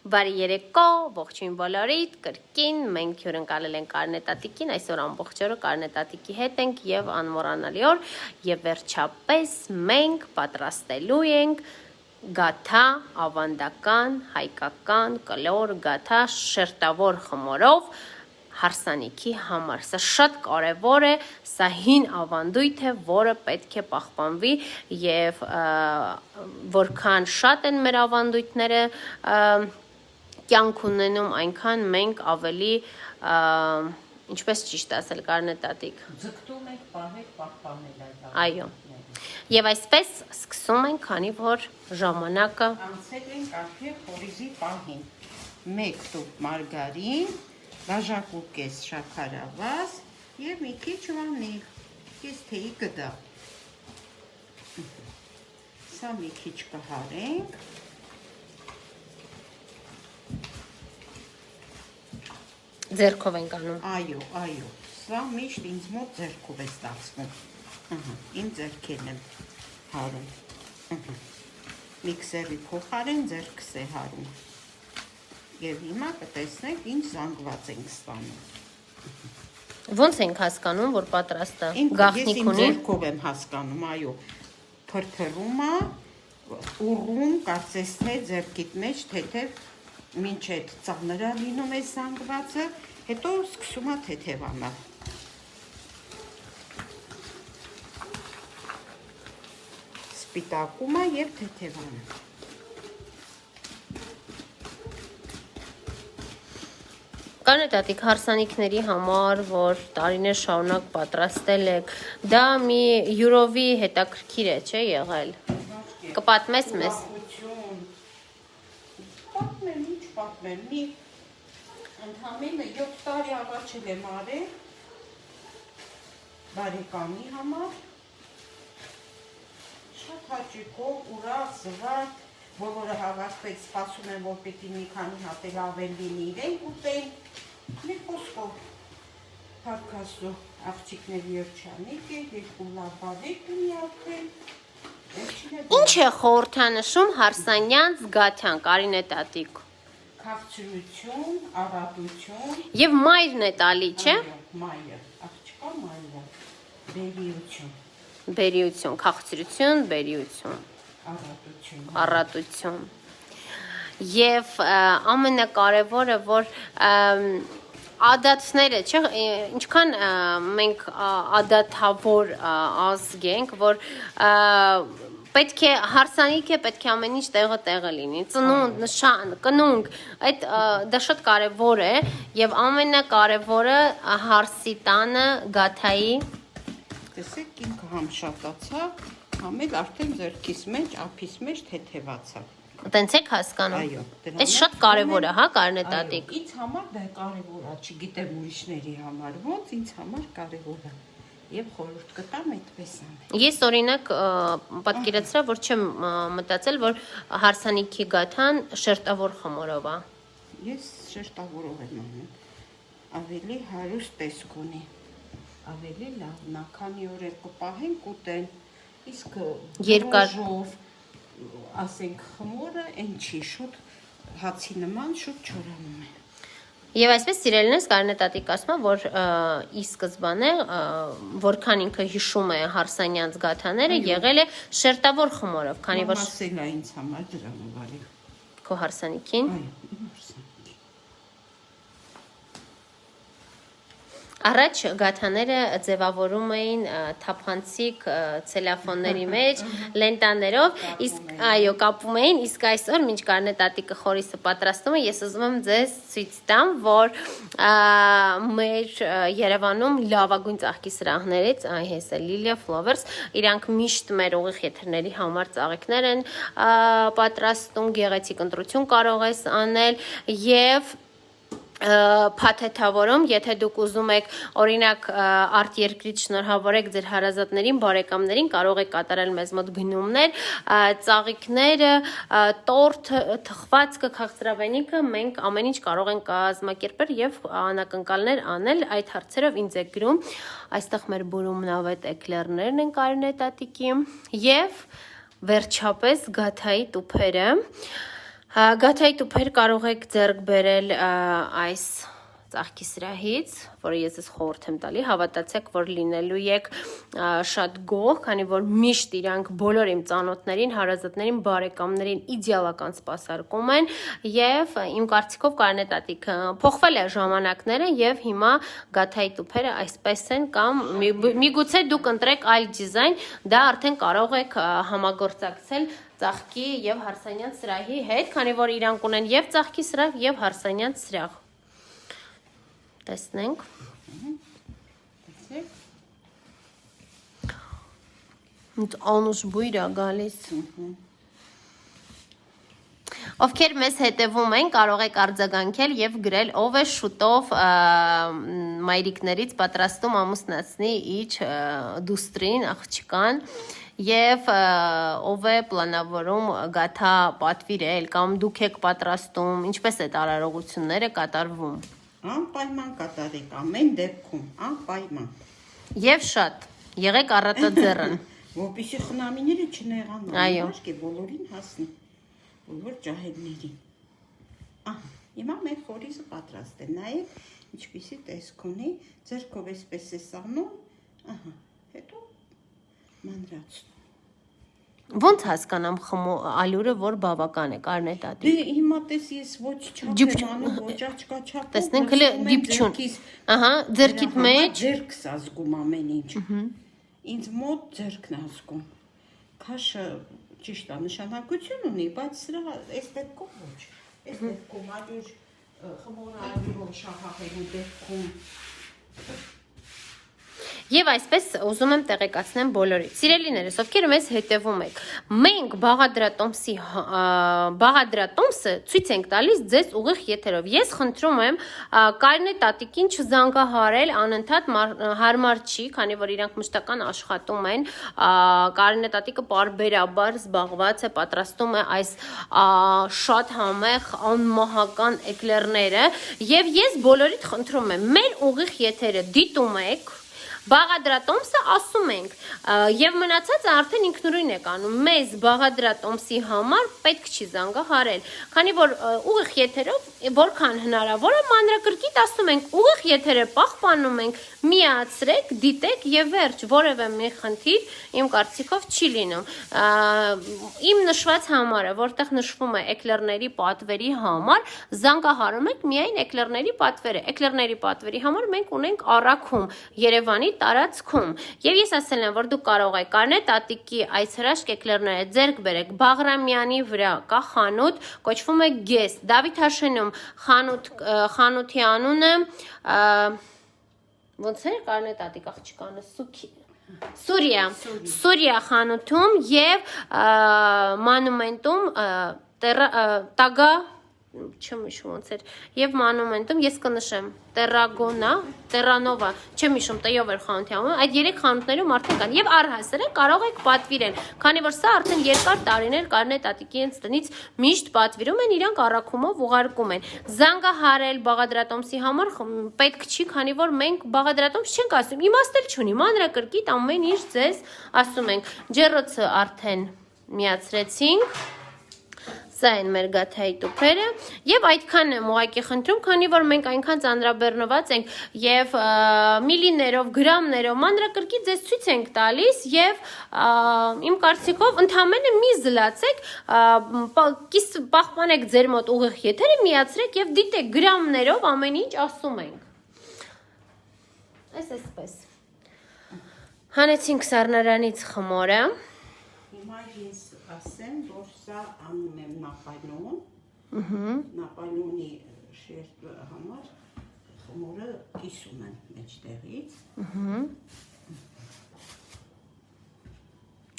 Բարի երեկո, ողջույն բոլորիդ, կրկին մենք հյուրընկալել ենք Կարինե տատիկին, այսօր ամբողջ օրը Կարինե տատիկի հետ ենք եւ անմոռանալի օր եւ վերջապես մենք պատրաստելու ենք գաթա ավանդական, հայկական, կլոր գաթա շերտավոր խմորով հարսանիքի համար։ Սա շատ կարևոր է, սա հին ավանդույթ է, որը պետք է պահպանվի եւ որքան շատ են մեր ավանդույթները կյանք ունենում, այնքան մենք ավելի ինչպես ճիշտ ասել Կարինե տատիկ։ Ձգտում ենք պահել, պահպանել այդ Այո։ Եվ այսպես սկսում ենք, քանի որ ժամանակը անցել ենք արդեն խորիզի պահին։ 1 տուփ մարգարին, բաժակու կես շաքարավազ եւ մի քիչ վանիլ, կես թեյի գդա։ Սա մի քիչ կհարենք։ ձեռքով ենք անում։ Այո, այո, սա միշտ ինձ մոտ ձեռքով է ստացվում։ Իմ ձեռքերն եմ հարում։ Միքսերի փոխարեն ձեռքս է հարում։ Եվ հիմա կտեսնենք ինչ զանգված ենք ստանում։ Ոնց ենք հասկանում, որ պատրաստ է։ Ես Գաղտնիք իմ ունի։ ձեռքով եմ հասկանում, այո։ Փրփրում է, ուռում, կարծես թե ձեռքիդ մեջ թեթև մինչ այդ ծանրը լինում է զանգվածը, հետո սկսում է թեթևանալ։ Սպիտակում է եւ թեթևանում։ Կարինե տատիկ հարսանիքների համար, որ տարիներ շարունակ պատրաստել եք, դա մի յուրովի հետաքրքիր է, չէ՞ եղել։ Կպատմես մեզ։ Պատմեմ, ինչ պատմեմ, մի ընդհանրապես 7 տարի առաջ եմ արել բարեկամի համար, շատ հաճույքով, ուրախ, զվարթ, բոլորը հավաքվեց, սպասում են, որ պիտի մի քանի հատ էլ ավել լինի իրենք ուտեն, մի խոսքով Փարքաստու աղջիկների երջանիկ է, երկու լավ բարեք ունի արդեն։ Ինչ է խորհրդանշում հարսանյանց գաթյան, Կարինե տատիկ։ Քաղցրություն, առատություն Եվ մայրն է տալի, չէ՞։ Մայրը, աղջկա մայրը, բերիություն, Բերիություն, քաղցրություն, բերիություն, առատություն։ Եվ ամենակարևորը, որ ադաթները, չէ՞, ինչքան մենք ադաթավոր ազգ ենք, որ պետք է հարսանիք է, պետք է ամեն ինչ տեղը լինի, ծնունդ, նշան, կնունկ, դա շատ կարևոր է եւ ամենակարևորը հարսի տանը գաթայի տեսեք ինքը համ շատացա, համ էլ արդեն ձեռքիս մեջ, ափիս մեջ թեթևացա։ Տենց եք հասկանում։ Այո, Այս շատ կարևոր է, հա, Կարինե տատիկ։ Ինձ համար դա կարևոր է, չգիտեմ ուրիշների համար ոնց, ինձ համար կարևոր է։ Եվ խորհուրդ կտամ այդպես անել։ Ես օրինակ պատկերացրա, որ չեմ մտածել, որ հարսանիքի գաթան շերտավոր խմորով է։ Ես շերտավորով եմ անում։ Ավելի հարուստ տեսք ունի։ Ավելի լավն է, քանի օր կպահենք ուտեն, իսկ Երկար ռոժով, ասենք խմորը, այն չի շուտ հացի նման շուտ չորանում է։ Եվ այսպես սիրելիներս Կարինե տատիկ ասում է, որ ի սկզբանե որքան ինքը հիշում է հարսանյանց գաթաները, եղել է շերտավոր խմորով, քանի որ ասել է ինձ համար դրանը բարի։ քո հարսանիքին։ Այո, իմ հարսանիքին։ Առաջ գաթաները ձևավորում էին թափանցիկ ցելոֆանների մեջ, լենտաներով, իսկ այո, կապում էին, իսկ այսօր մինչ Կարինե տատիկը խորիսը պատրաստում է, ես ուզում եմ ձեզ ցույց տամ, որ մեր Երևանում լավագույն ծաղկի սրահներից, այս է Lilia Flowers, իրանք միշտ մեր ուղիղ եթերների համար ծաղիկներ են պատրաստում, գեղեցիկ ընտրություն կարող ես անել եւ փաթեթավորում, եթե դուք ուզում եք օրինակ արտերկրից շնորհավորեք ձեր հարազատներին, բարեկամներին, կարող եք կատարել մեզ մոտ գնումներ, ծաղիկները, տորթ, թխվածքը, քաղցրավենիքը, մենք ամեն ինչ կարող ենք կազմակերպել եւ անակնկալներ անել, այդ հարցերով ինձ եք գրում, այստեղ մեր բուրումնավետ էկլերներն են Կարինե տատիկի եւ վերջապես գաթայի տուփերը Գաթայի տուփեր կարող եք ձեռք բերել այս ծաղկի սրահից, որը ես ես խորհուրդ եմ տալի, հավատացեք, որ լինելու եք շատ գոհ, քանի որ միշտ իրանք բոլոր իմ ծանոթներին, հարազատներին, բարեկամներին իդեալական սպասարկում են եւ իմ կարծիքով Կարնետատիկ փոխվել է ժամանակները եւ հիմա գաթայի տուփերը այսպես են կամ միգուցե դուք ընտրեք այլ դիզայն, դա արդեն կարող եք համագործակցել ծաղկի եւ հարսանյան սրահի հետ, քանի որ իրանք ունեն եւ ծաղկի սրահ եւ հարսանյան սրահ։ Տեսնենք։ Անուշ բույր է գալիս։ Ովքեր մեզ հետևում են, կարող եք արձագանքել եւ գրել ով է շուտով մայրիկներից պատրաստում ամուսնացնի իր դուստրին, աղջկան եւ ով է պլանավորում գաթա պատվիրել կամ դուք եք պատրաստում, ինչպես է տարարողությունները կատարվում։ Անպայման կատարեք ամեն դեպքում, անպայման։ Եվ շատ, եղեք առատաձեռն։ Որպեսզի խնամիները չնեղանան, իհարկե բոլորին հասնի, բոլոր ջահելներին։ Ահա, հիմա մեր խորիզը պատրաստ է, նայեք ինչպիսի տեսք ունի, ձեռքով էսպես է սանում, ահա, հետո մանրացնում։ Ոնց հասկանամ ալյուրը, որ բավական է, Կարնետատիկ։ Դե հիմա տես ես ոչ չափ եմ անում, ոչ աղջկա չափով։ Տեսնենք հələ դիպչուն։ Ահա, ձեռքիդ մեջ ձեռքս ազգում ամեն ինչ։ Ինձ մոտ ձեռքն ազգում։ Քաշը ճիշտ է, նշանակություն ունի, բայց սրա այս դեպքում ոչ։ Այս դեպքում ալյուր խմորը ալյուրով շահախելու դեպքում Եվ այսպես ուզում եմ տեղեկացնեմ բոլորից։ Սիրելիներս, ովքեր մեզ հետևում եք, մենք բաղադրատոմսը ցույց ենք տալիս ձեզ ուղիղ եթերով։ Ես խնդրում եմ Կարնետատիկին չզանգահարել անընդհատ հարմար չի, քանի որ իրանք մշտական աշխատում են, Կարնետատիկը պարբերաբար զբաղված է, պատրաստում է այս շատ համեղ անմահական էկլերները, եւ ես բոլորիդ խնդրում եմ, մեր ուղիղ եթերը դիտում եք Բաղադրատոմսը ասում ենք եւ մնացածը արդեն ինքնուրույն եք անում մեզ բաղադրատոմսի համար պետք չի զանգահարել քանի որ ուղիղ եթերով որքան հնարավոր է մանրակրկիտ ասում ենք ուղիղ եթերը պահպանում ենք միացրեք դիտեք եւ վերջ որևէ մի խնդիր իմ կարծիքով չի լինում իմ նշված համարը որտեղ նշվում է էկլերների պատվերի համար զանգահարում եք միայն էկլերների պատվերի համար մենք ունենք առաքում Երևանի տարածքում եւ ես ասել եմ որ դուք կարող եք Կարնետատիկի այս հրաշք էկլերները ձեռք բերեք Բաղրամյանի վրա կա խանութ կոչվում է Guest Դավիթ Հաշենում խանութի անունը ոնց է Կարնետատիկ աղջկանը Սուրիա խանութում եւ մանումենտում տագա չեմ հիշում ոնց էր եւ մանումենտում ես կնշեմ Terranova չեմ հիշում տեյով էր խանութի անունը այդ երեք խանութներում արդեն կան եւ առհասարակ կարող եք պատվիրել քանի որ սա արդեն երկար տարիներ Կարնետատիկի տնից միշտ պատվիրում են իրանք առաքումով ուղարկում են զանգահարել բաղադրատոմսի համար պետք չի քանի որ մենք բաղադրատոմս չենք ասում իմաստել չունի մանրակրկիտ ամեն ինչ ձեզ ասում ենք ջեռոցը արդեն միացրեցինք Սա են մեր գաթայի տուփերը եւ այդքան եմ ուղակի խնդրում, քանի որ մենք այնքան ծանրաբեռնված ենք եւ միլիներով, գրամներով մանրակրկիտ ձեզ ցույց ենք տալիս եւ իմ կարծիքով ընդհանրապես մի զլացեք, պահպանեք ձեր մոտ ուղիղ եթերը, միացրեք եւ դիտեք գրամներով ամեն ինչ ասում ենք։ Այսպես։ Հանեցինք սառնարանից խմորը։ Հիմա ես ասեմ, որ սա անում եմ նապայլոն, նապայլոնի շերտը համար խմորը կիսում եմ մեջտեղից։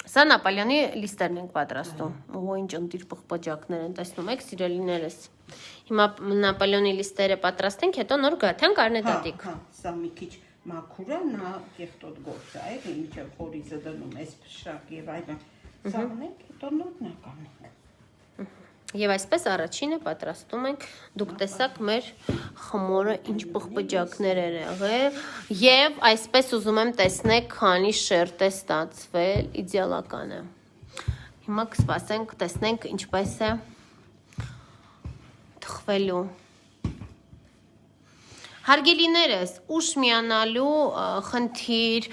Սա նապալյանի լիստերն ենք պատրաստում, ու ինչ ընտիր պղպոջակներ են տեսնում եք, սիրելիներս։ Հիմա նապալյոնի լիստերը պատրաստենք, հետո նոր գաթան Կարնետատիկ։ Սա մի քիչ մաքուր է, նա կեղտոտ գործ է, մինչև խորիզը դնում ես փշակ եւ այլն։ Սա ունենք, հետո նորնակ անենք։ Եվ այսպես առաջինը պատրաստում ենք, դուք տեսաք մեր խմորը ինչ պղպջակներ էր եղել եւ այսպես ուզում եմ տեսնեք, քանի շերտ է ստացվել, իդեալական է։ Հիմա կսպասենք, տեսնենք ինչպես է ծախվելու։ Հարգելիներս, ուշ միանալու խնդիր,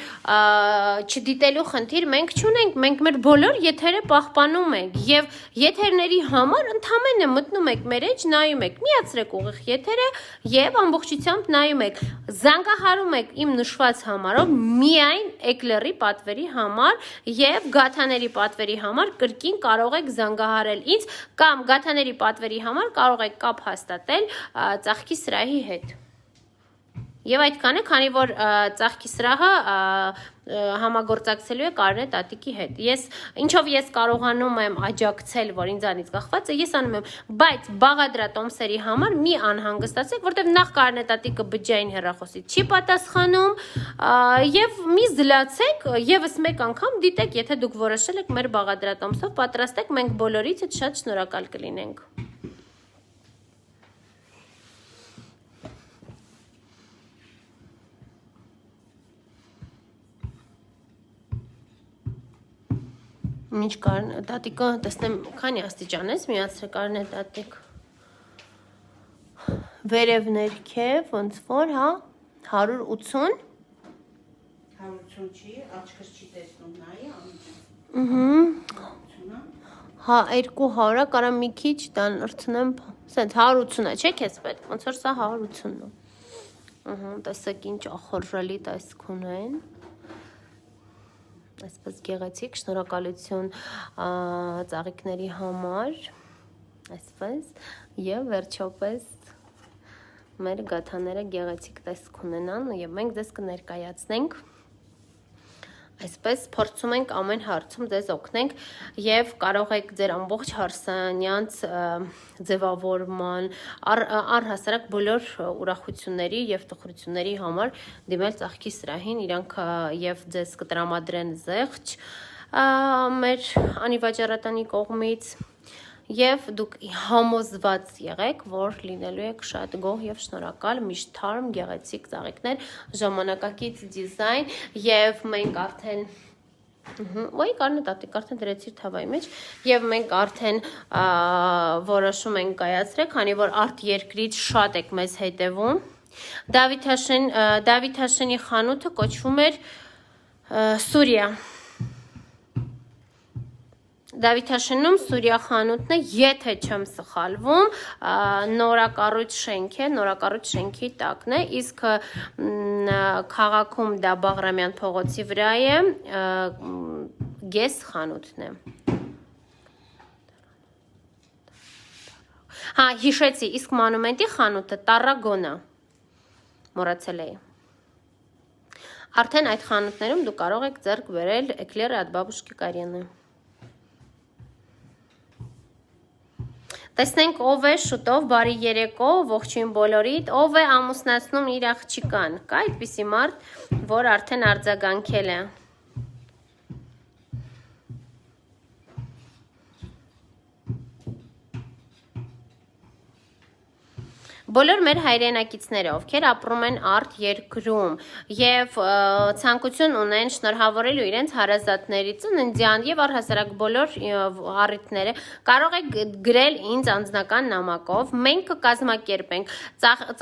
չդիտելու խնդիր մենք չունենք, մենք մեր բոլոր եթերը պահպանում ենք եւ եթերների համար ընդհանրապես մտնում եք մեր էջ, նայում եք, միացրեք ուղիղ եթերը եւ ամբողջությամբ նայում եք, զանգահարում եք իմ նշված համարով միայն էկլերի պատվերի համար եւ գաթաների պատվերի համար կրկին կարող եք զանգահարել ինձ կամ գաթաների պատվերի համար կարող եք կապ հաստատել ծաղկի սրահի հետ։ Եվ այդքան է, քանի որ ծաղկի սրահը համագործակցելու է Կարինե տատիկի հետ։ Ինչով ես կարողանում եմ աջակցել, որ ինձանից կախված է, ես անում եմ, բայց բաղադրատոմսերի համար մի անհանգստացեք, որտեղ նախ Կարինե տատիկը բջջային հեռախոսից չի պատասխանում, եւ մի զլացեք, եւս մեկ անգամ դիտեք, եթե դուք որոշել եք մեր բաղադրատոմսով պատրաստեք, մենք բոլորիցս շատ շնորհակալ կլինենք։ Ինչ Կարինե տատիկը, տեսնեմ, քանի աստիճան ես միացրել Կարինե տատիկ։ Վերև ներքև, ոնց որ, հա, 180։ 180 չի, աչքս չի տեսնում նայի, Հա, 200-ը, կարամ մի քիչ դանրցնեմ, սենց 180 է, չէ՞ քեզ պետք, ոնց որ սա 180-ն է։ Տեսեք ինչ ախորժալի տեսք ունեն։ Այսպես գեղեցիկ, շնորհակալություն ծաղիկների համար, այսպես, եւ վերջապես մեր գաթաները գեղեցիկ տեսք ունենան եւ մենք ձեզ կներկայացնենք այսպես փորձում ենք ամեն հարցում ձեզ օգնենք եւ կարող եք ձեր ամբողջ հարսանյանց ձևավորման առհասարակ բոլոր ուրախությունների եւ տխրությունների համար դիմել ծաղկի սրահին, իրանք եւ ձեզ կտրամադրեն զեղչ մեր անիվաճառատանի կողմից եւ դուք համոզված եղեք, որ լինելու եք շատ գոհ եւ շնորհակալ, միշտ թարմ, գեղեցիկ ծաղիկներ, ժամանակակից դիզայն եւ մենք արդեն Ոյ Կարինե տատիկ արդեն դրեցիր թավայի մեջ եւ մենք արդեն որոշում ենք կայացրել, քանի որ արտերկրից շատ եք մեզ հետևում։ Դավիթ Հաշենի խանութը կոչվում էր Սուրիա։ Դավիթ Հաշենում Սուրիա խանութն է, եթե չեմ սխալվում, նորակառույց շենք է, նորակառույց շենքի տակն է, իսկ քաղաքում դա Բաղրամյան փողոցի վրա է, Գես խանութն է։ Հա, հիշեցի, իսկ մանումենտի խանութը Տարրագոնա, մոռացել էի։ Արդեն այդ խանութներում դու կարող եք ձեռք բերել էկլերը от бабушки Կարինե։ Տեսնենք ով է շուտով, բարի երեկո, ողջույն բոլորիդ, ով է ամուսնացնում իր աղջիկան, կա այդպիսի մարդ, որ արդեն արձագանքել է։ Բոլոր մեր հայրենակիցները, ովքեր ապրում են արտերկրում եւ ցանկություն ունեն շնորհավորելու իրենց հարազատների ծննդյան եւ առհասարակ բոլոր առիթները, կարող եք գրել ինձ անձնական նամակով, մենք կկազմակերպենք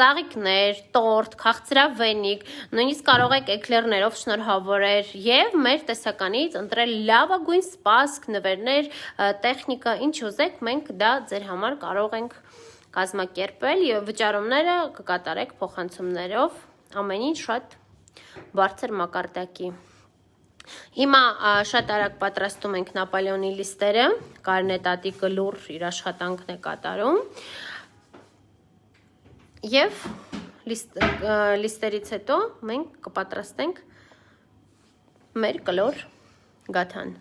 ծաղիկներ, տորտ, քաղցրավենիք, նույնիսկ կարող եք էկլերներով շնորհավորել եւ մեր տեսականից ընտրել լավագույն սպասք, նվերներ, տեխնիկա, ինչ ուզեք, մենք դա ձեր համար կարող ենք կազմակերպել եւ վճարումները կկատարեք փոխանցումներով, ամեն ինչ շատ բարձր մակարդակի։ Հիմա շատ արագ պատրաստում ենք Նապոլեոնի լիստերը, Կարինե տատիկը լուր իր աշխատանքն է կատարում։ Եվ լիստերից հետո մենք կպատրաստենք մեր կլոր գաթան։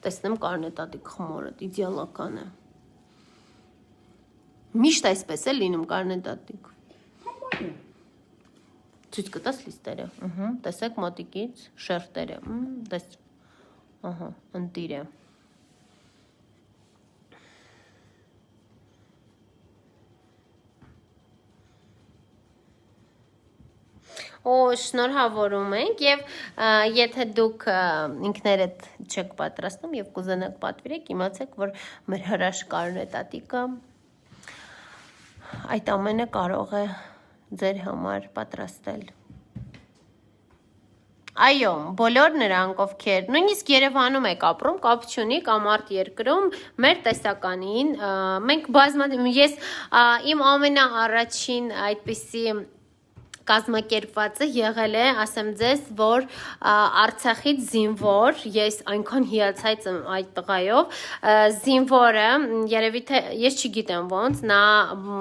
Տեսնեմ Կարինե տատիկ խմորը, իդեալական է։ Միշտ այսպես է լինում Կարինե տատիկ։ Ցույց կտաս լիստերը։ Տեսեք մոտիկից շերտերը։ Տես։ Ահա, ընտիր է։ Օ, շնորհավորում ենք եւ եթե դուք ինքներդ չեք պատրաստում եւ կուզենաք պատվիրեք, իմացեք, որ մեր հրաշքարն է տատիկը այդ ամենը կարող է ձեր համար պատրաստել։ Այո, բոլոր նրանք, ովքեր նույնիսկ Երևանում եք ապրում, կապ չունի, կամ արտ երկրում, մեր տեսականին, մենք բազմաթիվ, ես իմ ամենաառաջին այդպիսի կազմակերպվածը եղել է, ասեմ ձեզ, որ Արցախից զինվոր, ես այնքան հիացած եմ այդ տղայով, զինվորը, երևի թե ես չգիտեմ ոնց, նա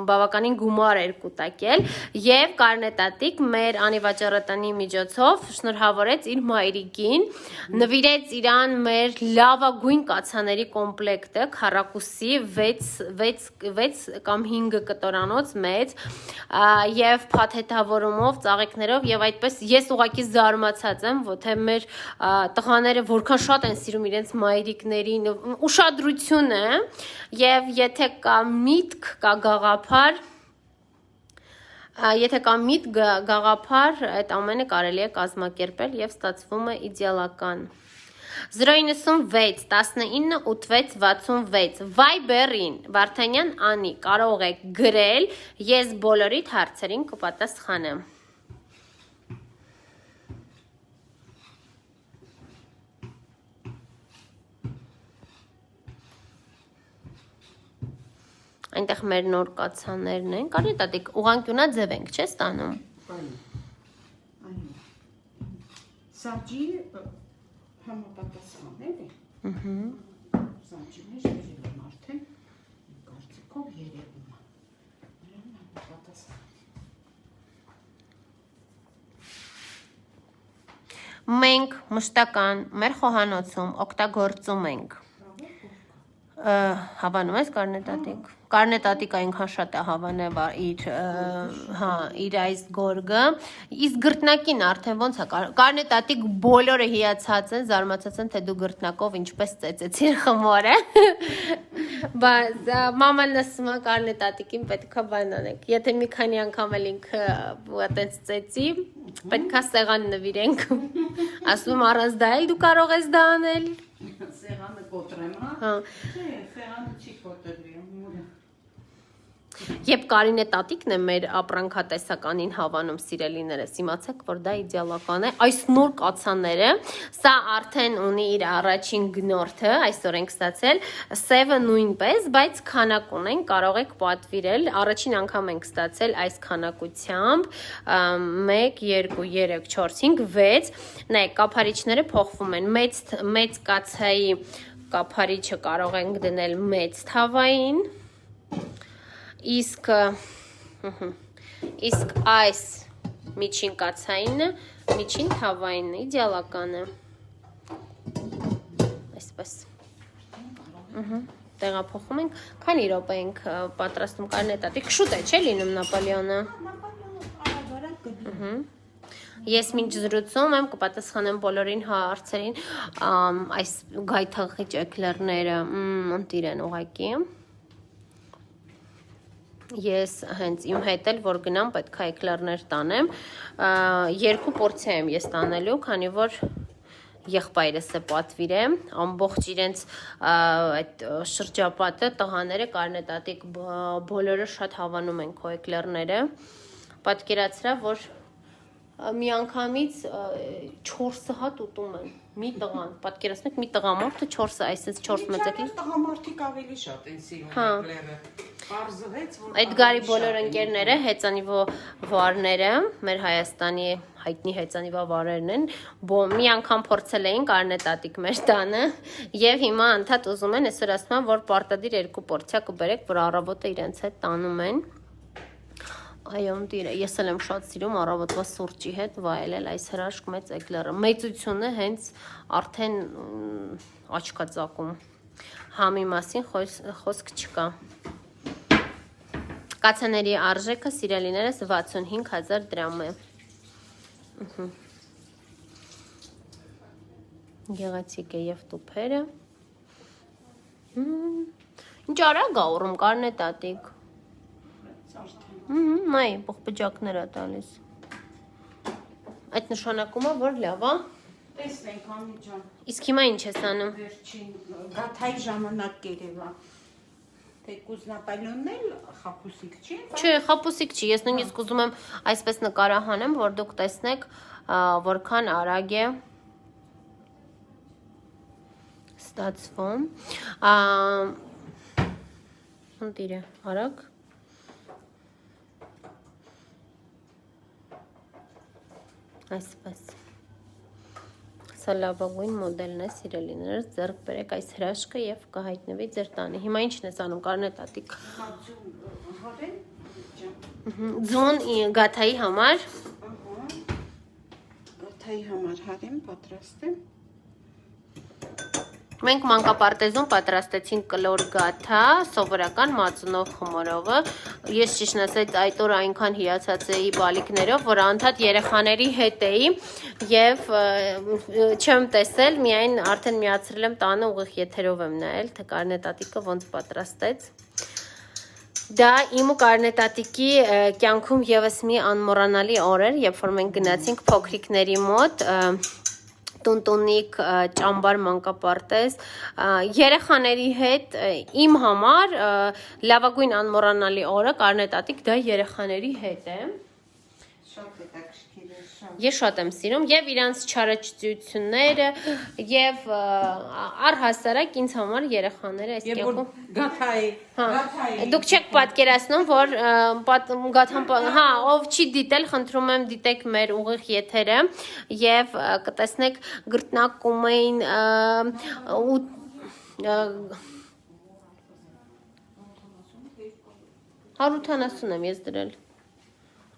բավականին գումար էր կուտակել եւ կարնետատիկ մեր անիվաճառատանի միջոցով շնորհավորեց իր մայրիկին, նվիրեց իրան մեր լավագույն կացաների կոմպլեկտը, քառակուսի 6 կամ 5 կտորանոց մեծ եւ փաթեթավորում ծաղիկներով եւ այդպես ես ուղղակի զարմացած եմ, թե մեր տղաները որքան շատ են սիրում իրենց մայրիկներին, ուշադրություն է եւ եթե կա միտք, կա գաղափար, այդ ամենը կարելի է կազմակերպել եւ ստացվում է իդեալական։ 096 19 86 66 Viber-ին Վարդանյան Անի կարող եք գրել, ես բոլորիդ հարցերին կպատասխանեմ։ Այնտեղ մեր նոր կացաներն են, կարի տատիկ ուղանկյունաձև ենք, չէ՞ ստանում։ Սաջի համապատասխան էլի։ Սաջիներ երևում արդեն կարծիքով երևում է։ Համապատասխան։ Մենք մշտական մեր խոհանոցում օգտագործում ենք հավանում ես կարնետատիկ։ Կարնետատիկ այնքան շատ է հավանել իր այս գորգը, իսկ գրտնակին արդեն ոնց է կարնետատիկ բոլորը հիացած են, զարմացած են, թե դու գրտնակով ինչպես ծեծեցիր խմորը։ Բայց մաման ասում է կարնետատիկին պետքա բան անեք։ Եթե մի քանի անգամ էլ ինքը այտենց ծեծի, պետքա սեղան նվիրենք։ Ասում առանց դա էլ դու կարող ես դա անել։ Սեղանը կոտրեմ, հա։ Չէ, սեղանը չի կոտրվի։ Եվ Կարինե տատիկն է մեր ապրանքատեսականին հավանում սիրելիներս, իմացեք, որ դա իդեալական է, այս նոր կացանները, սա արդեն ունի իր առաջին գնորդը, այսօր ենք ստացել, սևը նույնպես, բայց քանակ ունեն, կարող եք պատվիրել, առաջին անգամ ենք ստացել այս քանակությամբ, 1, 2, 3, 4, 5, 6, նայեք, կափարիչները փոխվում են, մեծ կացայի կափարիչը կարող ենք դնել մեծ թավային, Իսկ այս միջին կացայինը, միջին թավայինը, իդեալական է, այսպես, տեղափոխում ենք, քանի րոպե ենք պատրաստում կարնետատիկ, շուտ է չէ լինում Նապոլեոնը, ես մինչ զրուցում եմ, կպատասխանեմ բոլորին հարցերին, այս գայթաղիճ էկլերները ընտիր են ուղղակի, Ես հենց իմ հետ էլ, որ գնամ, պետք է էկլերներ տանեմ, 2 պորցիա եմ ես տանելու, քանի որ եղբայրս է պատվիրեմ, ամբողջ իրենց այդ շրջապատը, տղաները, կարնետատիկ, բոլորը շատ հավանում են քո էկլերները, պատկերացրա, որ մի անգամից 4 հատ ուտում են, մի տղան, պատկերացնեք, մի տղամարդը 4, այսպես 4 մեծակի։ Տղամարդիկ ավելի շատ են սիրում էկլերը։ Էդգարի բոլոր ընկերները, հեծանիվարները, մեր Հայաստանի հայտնի հեծանիվարներն են, մի անգամ փորձել էին կարնետատիկ մեր տանը եւ հիմա անդադ ուզում են, այսօր ասում են, որ պարտադիր 2 պորցիա կբերեք, որ առավոտը իրենց հետ տանում են։ Այո, դիրը, ես էլ եմ շատ սիրում առավոտվա սուրճի հետ վայելել այս հրաշք մեծ էկլերը։ Մեծությունը հենց արդեն աչքածակում։ Համի մասին խոսք չկա։ Կացաների արժեքը սիրելիներս 65,000 դրամ է։ Գեղեցիկ է եւ տուփերը։ Ինչ արագ ա ուռում կարնետատիկ։ Մայ, պողպջակներ է տալիս։ Այդ նշանակում է, որ լավ է։ Տեսնենք Անի ջան, Իսկ հիմա ինչ ես անում։ վերջին գաթայի ժամանակ կերևա։ Թե կուզնապալյոնն էլ խապուսիկ չի։ Չէ, խապուսիկ չի։ Ես նույնիսկ ուզում եմ այսպես նկարահանեմ, որ դուք տեսնեք, որքան արագ է ստացվում։ Ընտիր է, արագ։ Այսպես։ Սա լավագույն մոդելն է, սիրելիներս, ձեռք բերեք այս հրաշքը եւ կհայտնվի ձեր տանը։ Հիմա ինչն ես անում, կարնետատիկ։ Ձուն գաթայի համար։ Գաթայի համար հարեմ պատրաստեմ։ Մենք մանկապարտեզում պատրաստեցինք կլոր գաթա, սովորական մածունով խմորովը։ Ես ճիշտն ասած այդ օրը այնքան հիացած էի բալիկներով, որ անդադ երեխաների հետ էի եւ չեմ տեսել, միայն արդեն միացրել եմ տանը ուղիղ եթերով եմ նայել, թե կարնետատիկը ոնց պատրաստեց։ Դա իմ ու կարնետատիկի կյանքում եւս մի անմոռանալի օր էր, երբ որ մենք գնացինք փոքրիկների մոտ տունտունիկ ճամբար մանկապարտեզ երեխաների հետ իմ համար լավագույն անմոռանալի օրը կարնետատիկ դա երեխաների հետ է Շատ հետաքրքիր է, շատ։ Ես շատ եմ սիրում եւ իրանց չարաճճությունները եւ առհասարակ ինձ համար երեխաները այս Եվ որ կյանքում գաթայի Դուք չեք պատկերացնում, որ ով չի դիտել, խնդրում եմ դիտեք մեր ուղիղ եթերը եւ կտեսնեք գրտնակում էին ու 180 եմ ես դրել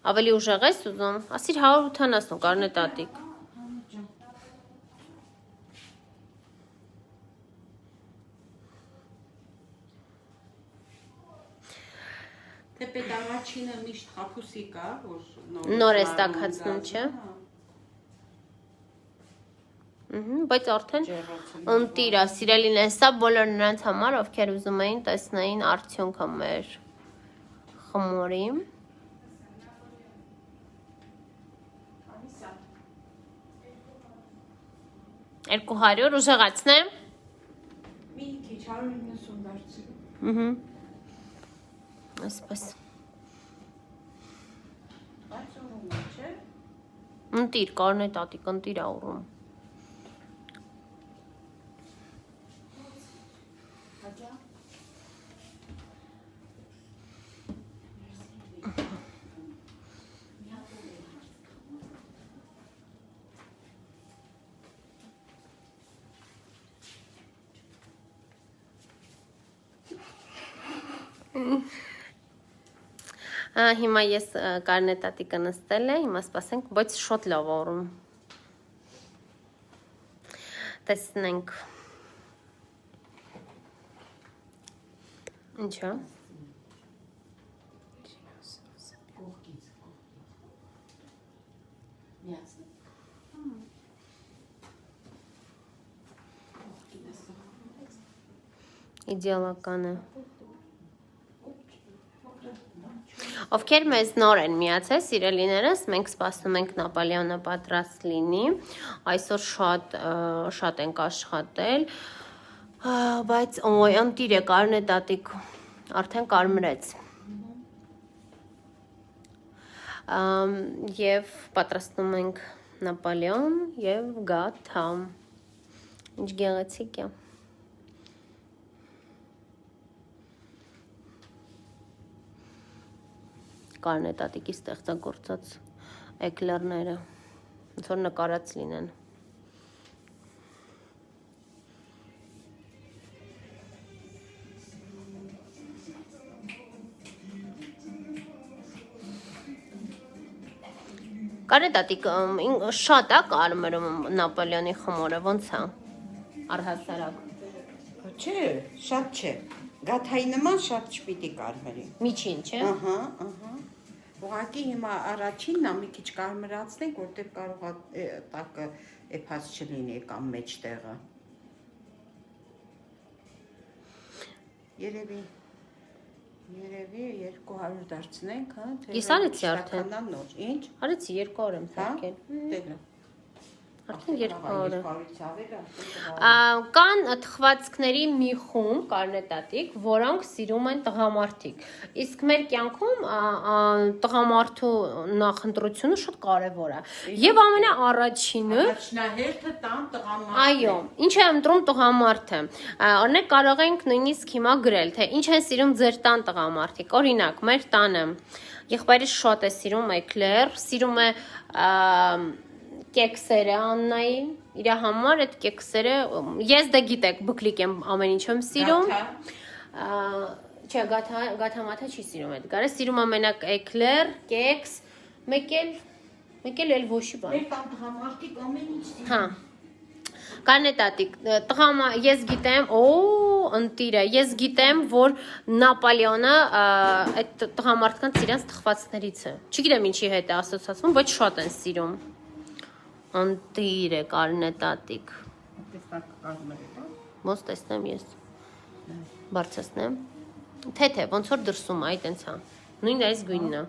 Ավելի ուժեղ ես ուզում, ասիր 180 կարնետատիկ Թեպետ առաջինը միշտ խապուսիկ է, որ Նոր ես տաքացնում, չէ։ Բայց արդեն ընտիր է, սիրելին է, սա բոլոր նրանց համար, ովքեր ուզում էին տեսնեին արդյունքը մեր խմորի։ 200 ուժեղացնեմ։ Մի քիչ 190 դարձրու։ Այսպես։ Բայց ուրում է, չէ։ Ընտիր, կարնետատիկ, ընտիր ա ուռում։ Հիմա ես կարնետատիկը նստել է, հիմա սպասենք, բայց շատ լավ օրում։ Տեսնենք։ Ինչա։ Իդեալական է։ Ովքեր մեզ նոր են միացել, սիրելիներս, մենք սպասում ենք Նապոլեոնը պատրաստ լինի, այսօր շատ ենք աշխատել, բայց ոյ ընտիր է կարնետատիկ, արդեն կարմրեց, և պատրաստում ենք Նապոլեոն և գաթա, ինչ գեղեցիկ է։ Կարնետատիկի ստեղծագործած էկլերները, ոնց որ նկարած լինեն։ Կարնետատիկ շատ է կարմրում Նապոլեոնի խմորը, ոնց է, առհասարակ։ Չէ, շատ չէ, գաթայի նման շատ չպիտի կարմրի։ Միջին, չէ։ Ուղղակի հիմա առաջինն է մի քիչ կարմրացնենք, որտեղ կարող է տակը էփած չլինի կամ մեջտեղը։ Երևի Երևի 200 դարձնենք, հա, թե Ես արեցի արդեն։ շաքանան նոր, ինչ։ Արեցի 2 օր եմ Հա, թողել։ դելա։ Արդեն 2 օր։ 200-ից ավել է։ Կան թխվածքների մի խումբ կարնետատիկ, որոնք սիրում են տղամարդիկ։ Իսկ մեր կյանքում տղամարդու նախընտրությունը շատ կարևոր է։ Եվ ամենաառաջինը Առաջնահերթը տան տղամարդն է։ Այո, ինչ է ընտրում տղամարդը։ Օրինակ կարող ենք նույնիսկ հիմա գրել, թե ինչ են սիրում ձեր տան տղամարդիկ։ Օրինակ, մեր տանը եղբայրս շատ է սիրում էկլեր, սիրում է կեքսերը Աննայի, իր համար այդ կեքսերը, ես դա գիտեք, բկլիկ եմ ամեն ինչ եմ սիրում։ Չէ, գաթամաթա չի սիրում այդ գարը, սիրում ամենակ էկլեր, կեքս, մեկ էլ ոչի բան։ Մեր տան տղամարդիկ ամեն ինչ սիրում։ Հա։ Կարնետատիկ, ես գիտեմ, ընտիրը, ես գիտեմ, որ Նապոլեոնը այդ տղամարդկանց իրենց թխվածներից է։ Չգիտեմ ինչի հետ է ասոցացվում, բայց շատ են սիրում։ Ընտիր է կարնետատիկ։ Ոնց տեսնեմ ես։ Բարձրացնեմ։ Թե, ոնց որ դրսում է, այտենց հա։ Նույն այս գույնն է։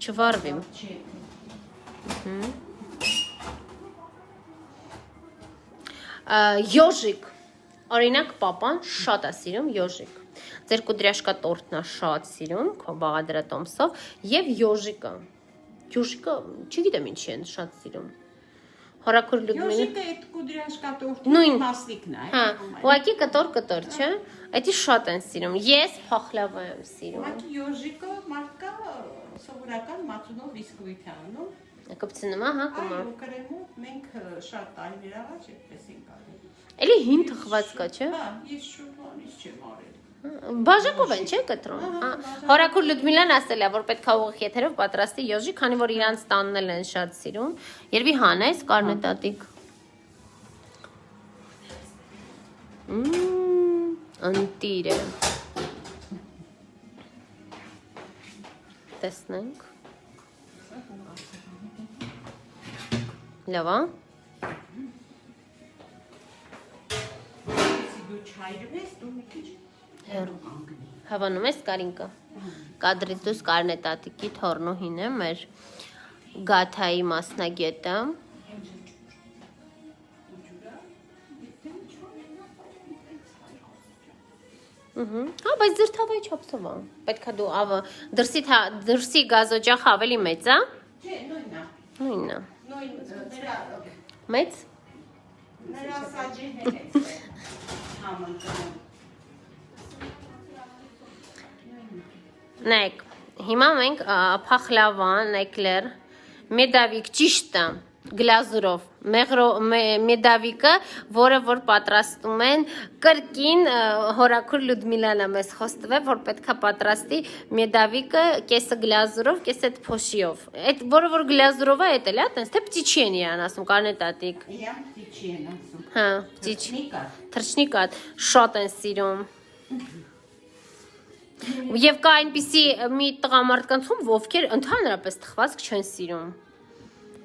Չվարվիմ։ Յոժիկ, օրինակ պապան շատ է սիրում յոժիկ, ձեր կուդրյաշկա տորտն է շատ սիրում, քո բաղադրատոմսով և յոժիկը, չգիտեմ ինչի են շատ սիրում, հորակուր լուդմինը, Յոժիկը այդ կուդրյաշկա տորտի նույն, մասլիկն է, հա, ուղակի կտոր, չէ, այդի շատ են սիրում, ես փախլավա եմ սիրում, ուղակի յոժիկը մարդկա սովորական մածունով բիսկվիթ է անում, կպցնում հա կումա, այո, կրեմով մենք շատ տարիներ առաջ այդպես ենք արել։ էլի հին թխված կա, չէ։ Հա, ես շուտանից չեմ արել։ Բաժակով են, չէ, կտրում։ Հորակուր Լյուդմիլան ասել է, որ պետք է ուղիղ եթերով պատրաստի յոժի, քանի որ իրանց տանն էլ են շատ սիրում։ Երևի հանես կարնետատիկ։ Ընտիր է։ Տեսնենք։ Լավ է։ Դու չայրվես, դու մի քիչ հեռու կանգնի։ Հավանում ես Կարինկա։ Կադրից դուրս կարնետատիկի թորնուհին է մեր գաթայի մասնագետը։ Հա, բայց ձրթավայի չափսով է։ Պետք է դու դրսի գազօջախը ավելի մեծ է։ Չէ, նույնն է։ Նույնն է։ Նույն նրա Մեծ։ նրա սաջի հետ է համընկնում։ Նայեք, հիմա մենք փախլավան, էկլեր, մեդավիկ ճիշտ է, գլազուրով, մեդավիկը, որը որ պատրաստում են կրկին հորակուր Լյուդմիլանը մեզ խոստվել, որ պետք է պատրաստի մեդավիկը կեսը գլազուրով, կեսը այդ փոշիով։ Այդ որը որ գլազուրով է, այդ էլ է, այտենց թե պծիչի են իրան ասում, կարնետատիկ։ Իամ պծիչի են ասում։ Հա, պծիչ։ Թռչնիկա։ Թռչնիկա, շատ են սիրում։ Եվ կա այնպիսի մի տղամարդկանցում, ովքեր ընդհանրապես թխվածք չեն սիրում։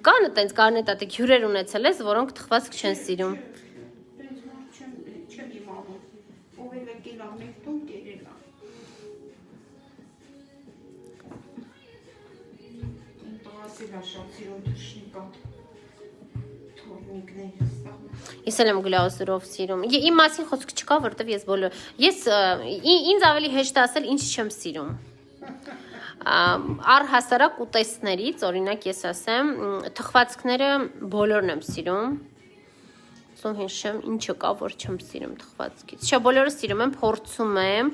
Կան այտենց կարնետատիկ հյուրեր ունեցել ես, որոնք թխվածք չեն սիրում։ Դենց մարդ չեմ իմանում։ Ով էլ եկել ա մեր տուն կերել ա։ Իմ տղասիլա շատ սիրում թռչնիկա։ Թորնիկներ ստաղ։ Ես էլ եմ գլազուրով սիրում։ Իմ մասին խոսք չկա, որտեվ ես ինձ ավելի հեշտ է ասել ինչ չեմ սիրում։ Առհասարակ ուտեստներից, օրինակ ես ասեմ, թխվածքները բոլորն եմ սիրում։ Սո հիշեմ, ինչը կա, որ չեմ սիրում թխվածքից։ Չէ, բոլորը սիրում եմ, փորձում եմ,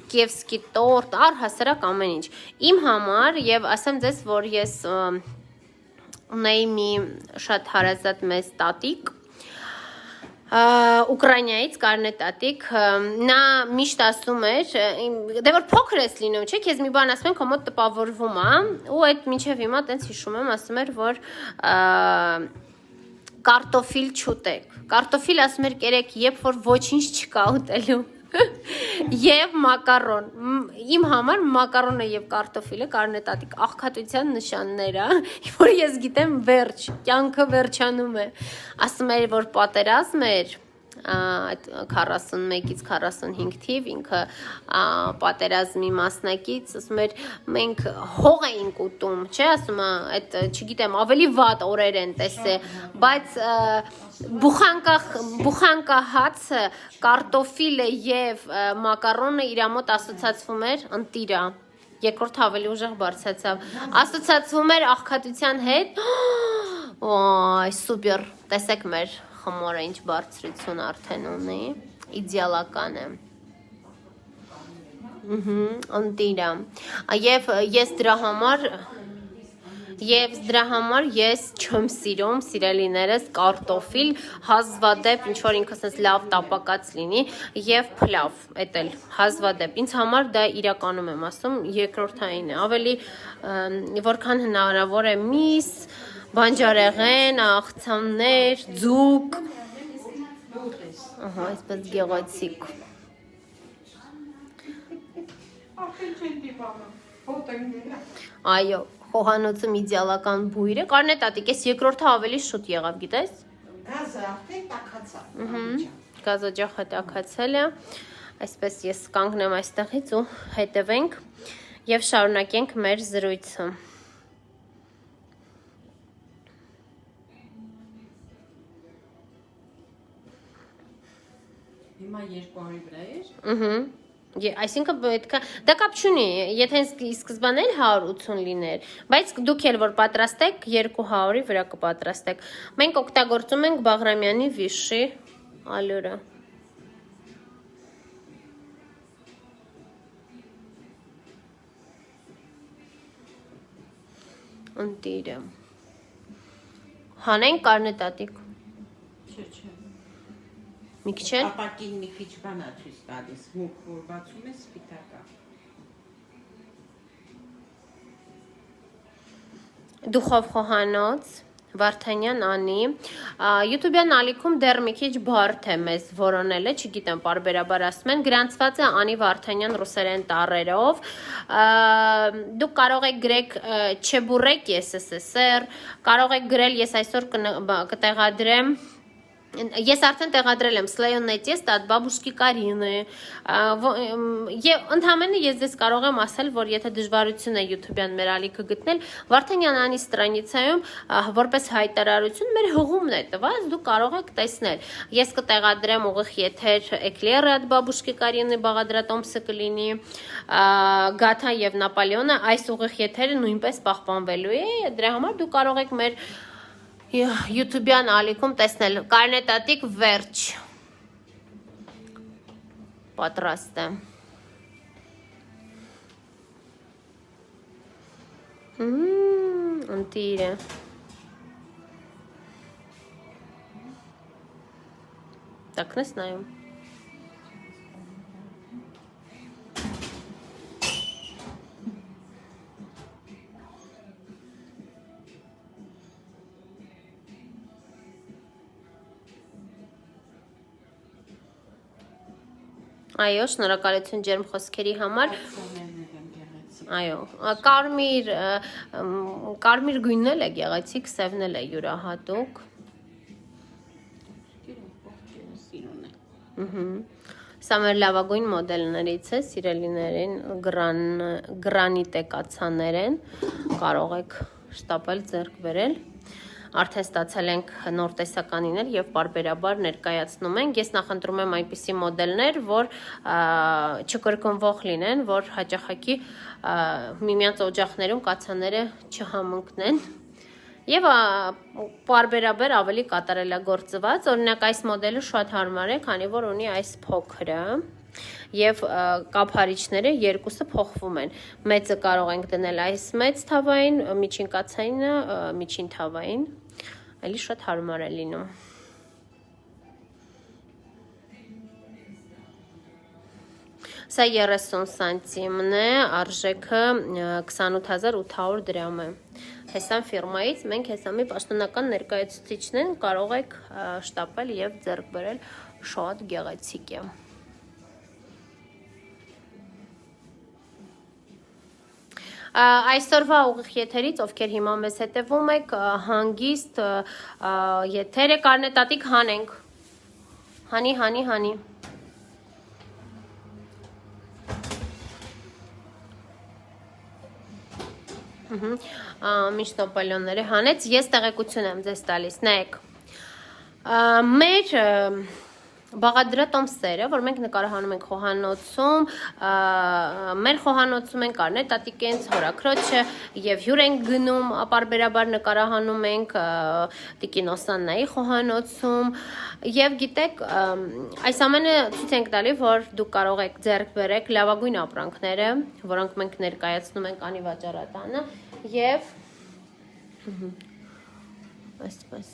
Կիևսկի տորտ, առհասարակ ամեն ինչ։ Իմ համար եւ ասեմ ձեզ, որ ես ունեի մի շատ հարազատ մեծ տատիկ, Ուկրաինայից կարնետատիկ, նա միշտ ասում էր, դե որ փոքր ես լինում, չէ, քեզ մի բան ասում են, քո մոտ տպավորվում է, ու այդ մինչև հիմա տենց հիշում եմ, ասում էր, որ կարտոֆիլ չուտեք, կարտոֆիլ ասում էր կերեք, երբ որ ոչինչ չկա ուտելու, և մակարոն, իմ համար մակարոնը և կարտոֆիլը կարնետատիկ աղքատության նշաններ է, որ ես գիտեմ վերջ, կյանքը վերջանում է, ասում էր, որ պատերազմ էր, այդ 41-ից 45 թիվ ինքը պատերազմի մասնակից, ասում էր մենք հող էինք ուտում, չէ, ասում է, այդ չգիտեմ, ավելի վատ օրեր են տեսել, բայց բուխանկա հացը, կարտոֆիլը եւ մակարոնը իր մոտ ասոցացվում էր ընտիրա։ Երկրորդ ավելի ուժեղ բարձրացավ։ Ասոցացվում էր աղքատության հետ։ Ոայ, սուպեր։ Տեսեք մեր խմորը ինչ բարձրություն արդեն ունի, իդեալական է։ Ընտիրա։ Եվ ես դրա համար ես չեմ սիրում սիրելիներս կարտոֆիլ, հազվադեպ ինչ որ ինքը ասես լավ տապակած լինի եւ փլավ, էդ էլ հազվադեպ։ Ինձ համար դա իրականում եմ ասում, երկրորդային է։ Ավելի որքան հնարավոր է միս, բանջարեղեն, աղցաններ, ձուկ։ Ահա, այսպես գեղեցիկ։ Այո, խոհանոցում իդեալական բույր է։ Կարնե տատիկ, ես երկրորդը ավելի շուտ եղավ, գիտես։ Գազը արդեն տաքացավ։ Գազօջախը տաքացել է։ Այսպես ես կանգնեմ այստեղից ու հետևենք եւ շարունակենք մեր զրույցը։ Հիմա 200-ի վրա էր։ Այսինքն պետք է դա կապ չունի, եթե սկզբան էլ 180 լիներ, բայց դուք էլ որ պատրաստեք 200-ի վրա կպատրաստեք։ Մենք օգտագործում ենք Բաղրամյանի վիշի ալյուրը։ Ընտիրը։ Հանենք կարնե տատիկ։ Չէ։ Մի քիչ էլ։ Ապակին մի քիչ բան է ցույց տալիս, մուկ որ բացում է սպիտակա։ Դուխով խոհանոց, Վարդանյան Անի, YouTube-յան ալիքում դեռ մի քիչ բարդ է մեզ որոնելը, չգիտեմ, պարբերաբար ասում են, գրանցված է Անի Վարդանյան ռուսերեն տառերով, դուք կարող եք գրեք չեբուրեկ SSSR, կարող եք գրել, ես այսօր կտեղադրեմ, ես արդեն տեղադրել եմ Սլեյոնետես, տատ բաբուշկի Կարինը, եւ ընդհանրապես ես դες կարող եմ ասել, որ եթե դժվարություն է YouTube-յան մեր ալիքը գտնել, Վարդանյան Անի ստրանիցայում որպես հայտարարություն մեր հղումն է տված, դուք կարող եք տեսնել։ Ես կտեղադրեմ ուղիղ եթեր Էկլերը at բաբուշկի Կարինը Բաղադրատոմսը կլինի, Գաթա եւ Նապոլեոնը, այս ուղիղ եթերը նույնպես պահպանվելու է, դրա համար դուք կարող եք մեր YouTube-յան ալիքում տեսնել Կարնե տատիկ վերջ պատրաստ է ընտիրը տակնես նայում Այո, շնորհակալություն ջերմ խոսքերի համար։ Այո, կարմիր գույնն էլ է գեղեցիկ, սևն էլ է յուրահատուկ։ Սա մեր լավագույն մոդելներից է, սիրելիներին գրանիտե կացաներ են, կարող եք շտապել ձեռք բերել։ Արդեն ստացել ենք նոր տեսականիներ եւ բարբերաբար ներկայացնում ենք։ Ես նախընտրում եմ այնպիսի մոդելներ, որ չկրկնվող լինեն, որ հաճախակի միմյանց օջախներում կացաները չհամընկնեն։ Եվ բարբերաբար ավելի կատարելագործված, օրինակ այս մոդելը շատ հարմար է, քանի որ ունի այս փոքրը եւ կափարիչները երկուսը փոխվում են։ Մեծը կարող ենք դնել այս մեծ թավային, միջին կացայինը միջին թավային, այլի շատ հարմար է լինում։ Սա 30 սանտիմն է, արժեքը 28800 դրամ է։ Հեսան ֆիրմայից մենք հեսամի պաշտոնական ներկայացուցիչն են, կարող եք շտապել եւ ձեռք բերել, շատ գեղեցիկ է։ Այսօրվա ուղիղ եթերից, ովքեր հիմա մեզ հետևում եք, հանգիստ եթեր է, Կարնե տատիկ հանենք, Հանի։ Միշտ Նապոլեոնները հանեց, ես տեղեկություն եմ ձեզ տալիս, նայեք։ Մեր բաղադրատոմսերը, որ մենք նկարահանում ենք խոհանոցում, մեր խոհանոցում ենք Արնե տատիկենց, հորաքրոջը եւ հյուր ենք գնում, ապարբերաբար նկարահանում ենք Տիկին Օսաննայի խոհանոցում եւ գիտեք, այս ամենը ցույց ենք տալի, որ դուք կարող եք ձեռք բերեք լավագույն ապրանքները, որոնք մենք ներկայացնում ենք Անի վաճառատանը եւ այսպես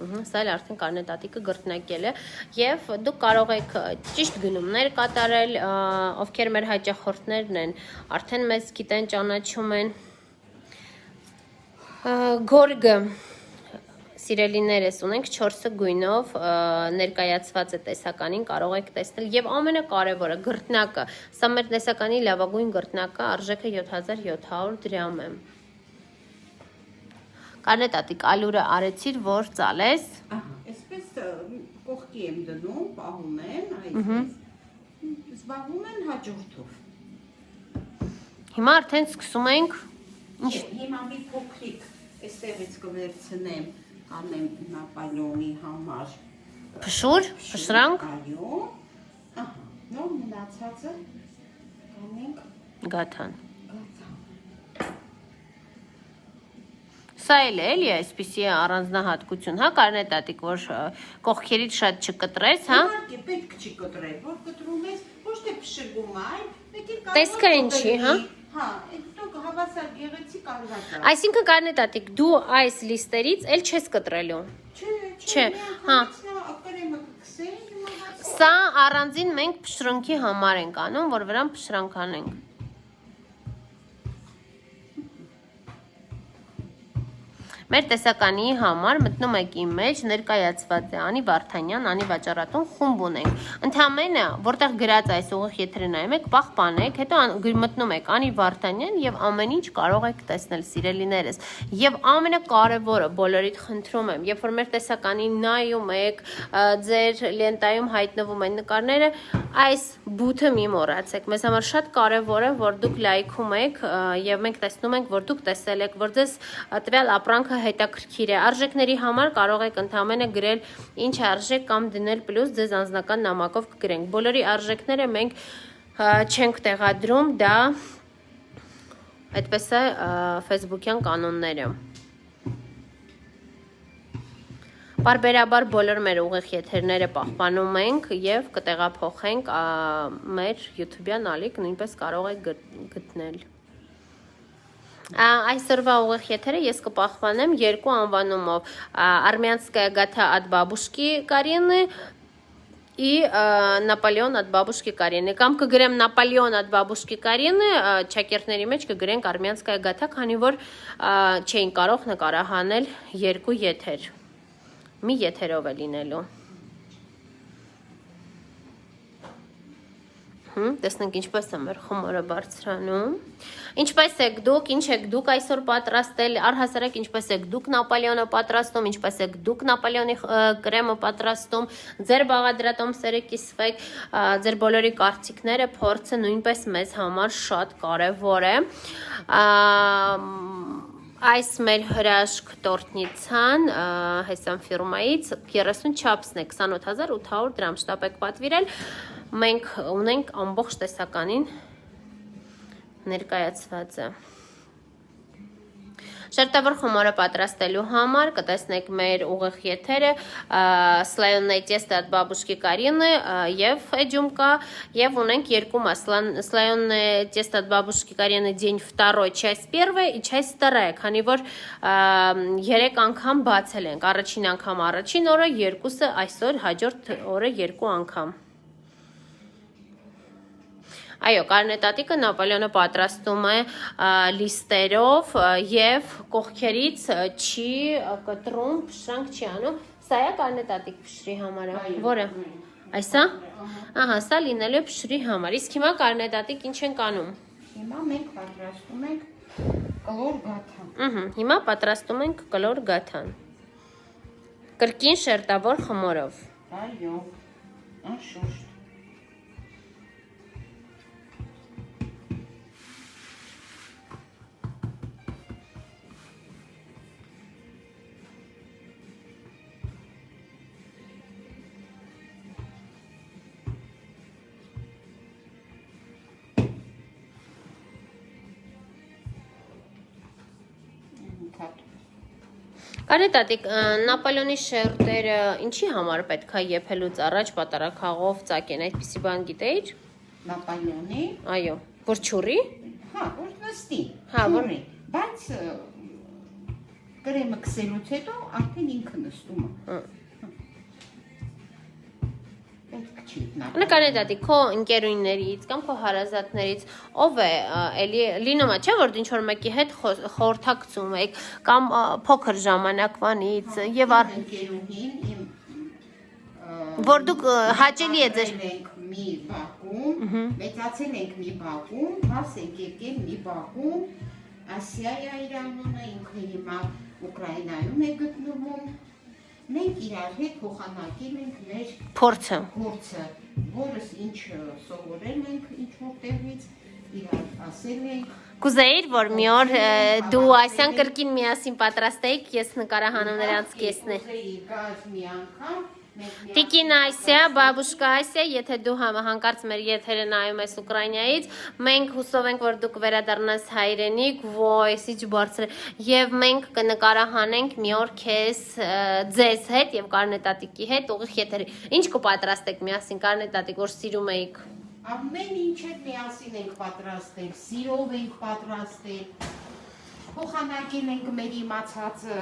Սա էլ արդեն Կարնե տատիկը գրտնակել է եւ դուք կարող եք ճիշտ գնումներ կատարել, ովքեր մեր հաճախորդներն են, արդեն մեզ գիտեն, ճանաչում են։ Գորգը սիրելիներս ունենք 4 գույնով ներկայացված է տեսականին, կարող եք տեսնել եւ ամենակարևորը գրտնակը, սա մեր տեսականի լավագույն գրտնակը, արժեքը 7700 դրամ է։ Կարնե տատիկ, ալուրը արեցիր, որ ծալես։ Այսպես կողքի եմ դնում, պահում եմ, այսպես, զբաղվում եմ հաջորդով։ Հիմա արդեն սկսում ենք։ Հիմա մի փոքրիկ այստեղից կվերցնեմ, կանեմ Նապոլեոնի համար։ Փշուր, փշրանք։ Այո։ Նոր մնացածը կանենք Գաթան։ Սա էլ է, էլի այսպիսի առանձնահատկություն, հա, Կարնե տատիկ, որ կողքերից շատ չկտրես, հա։ Իհարկե, պետք չի կտրել, որ կտրում ես, ոչ թե փշրվում է, այլ մեկ էլ Տեսքը ինչի, հա։ Հա, դուք հավասար գեղեցիկ արված է։ Այսինքն Կարնե տատիկ, դու այս լիստերից էլ չես կտրելու։ Չէ, հա։ Կրեմը կքսեն, Սա առանձին մենք փշրունքի համար ենք անում, որ վրան փշրանք անենք։ Մեր տեսականի համար մտնում եք իմ մեջ, ներկայացված է Անի Վարդանյան, Անի վաճառատուն խումբ ունենք։ Ընդհանրապես, որտեղ գրած այս ուղիղ եթերը նայում եք, պահպանեք, հետո մտնում եք Անի Վարդանյան եւ ամեն ինչ կարող եք տեսնել, սիրելիներս։ Եվ ամենակարևորը, բոլորիդ խնդրում եմ, երբ որ մեր տեսականին նայում եք, ձեր լենտայում հայտնվում են նկարները, այս բութը մի մոռացեք։ Մեզ համար շատ կարևոր է, որ դուք լայքում եք եւ մենք տեսնում ենք, որ դուք տեսել եք, որ ձեզ տվյալ ապրանքը հետաքրքիր է։ Արժեքների համար կարող եք ընդհանրապես գրել ինչ արժեք կամ դնել պլյուս ձեզ անձնական նամակով կգրենք։ Բոլորի արժեքները մենք չենք տեղադրում, դա այդպես է Facebook-յան կանոնները։ Բարբերաբար բոլոր մեր ուղիղ եթերները պահպանում ենք եւ կտեղափոխենք մեր YouTube-յան ալիք, նույնպես կարող եք գտնել։ Այսօրվա ուղիղ եթերը ես կպահպանեմ երկու անվանումով Армянская գաթա от бабушки Կարինը и Napoleon от бабушки Կարինը կամ կգրեմ Napoleon от бабушки Կարինը ճակերտների մեջ կգրենք Армянская գաթա, քանի որ չէին կարող նկարահանել երկու եթեր մի եթերով է լինելու Տեսնենք ինչպես է մեր խմորը բարձրանում Ինչպես եք դուք, ինչ եք դուք այսօր պատրաստել, առհասարակ ինչպես եք դուք Նապոլեոնը պատրաստում, ինչպես եք դուք Նապոլեոնի կրեմը պատրաստում, ձեր բաղադրատոմսերը կիսվեք, ձեր բոլորի կարծիքները, փորձը նույնպես մեզ համար շատ կարևոր է։ Այս մեր հրաշք տորտնիցան հեսան ֆիրմայից 30 չափսն է 28800 դրամ շտապ եք պատվիրել Մենք ունենք ամբողջ տեսականին ներկայացվածը։ Շերտավոր խմորը պատրաստելու համար կտեսնեք մեր ուղիղ եթերը Слоёное тесто от бабушки Карины եւ էջում կա եւ ունենք երկու մաս Слоёное тесто от бабушки Карины день 2 часть 1 и часть 2 քանի որ 3 անգամ բացել ենք առաջին անգամ առաջին օրը երկուսը այսօր հաջորդ օրը երկու անգամ Այո, Կարնե տատիկը Նապոլեոնը պատրաստում է լիստերով եւ կողքերից չի կտրում, փշրանք չի անում։ Սա է Կարնե տատիկ փշրի համարը։ Որը։ Այսա։ Ահա, սա լինելու է փշրի համար։ Իսկ հիմա Կարնե տատիկ ինչ ենք անում։ Հիմա մենք պատրաստում ենք կլոր գաթան։ Հիմա պատրաստում ենք կլոր գաթան։ Կրկին շերտավոր խմորով։ Այո, անշուշտ։ Կարետատիկ, Նապոլեոնի շերտերը ինչի համար պետք է եփելուց առաջ պատարագաղով ծակեն, այդպիսի բան գիտեիր։ Նապոլեոնի։ Այո, որ չուրի։ Հա, որ նստի։ Հա, որ- չուրի, բայց կրեմը քսելուց հետո արդեն ինքը նստում է։ Պետք չի նապոլեոն։ Նկարետատիկ, քո ընկերուհիներից կամ քո հարազատներից ով է էլի լինում է, չէ՞ որ ինչ որ մեկի հետ խորհրդակցում եք կամ փոքր ժամանակվանից եւ Ընկերուհին իմ որ դուք հաճելի է ձեր մեծացել ենք մի բակում, մեծացել ենք մի բակում, հաս ենք եկել մի բակում, Ասիայի իր անունը, ինքը հիմա Ուկրաինայում է գտնվում։ Մենք իրար հետ փոխանակել ենք մեր փորձը։ գործը, որս ինչ սովորել ենք ինչ որտեղից, իրար ասել ենք։ Կուզեիր, որ մի օր դու այսյան կրկին միասին պատրաստեիք, ես նկարահանում նրանց կեսն է։ Գազ մի անգամ Տիկին Այսիա, բաբուշկա Այսիա, եթե դու հանկարծ մեր եթերը նայում ես Ուկրաինայից, մենք հուսով ենք, որ դու կվերադառնաս հայրենիք, ոյ, ինչ բարձր, եւ մենք կնկարահանենք մի օր քեզ ձեզ հետ եւ Կարնետատիկի հետ ուղիղ եթերի։ Ինչ կպատրաստեք միասին Կարնետատիկ, որ սիրում էիք։ ամեն ինչ էլ միասին ենք պատրաստել, սիրով ենք պատրաստել, փոխանակել ենք մեր իմացածը։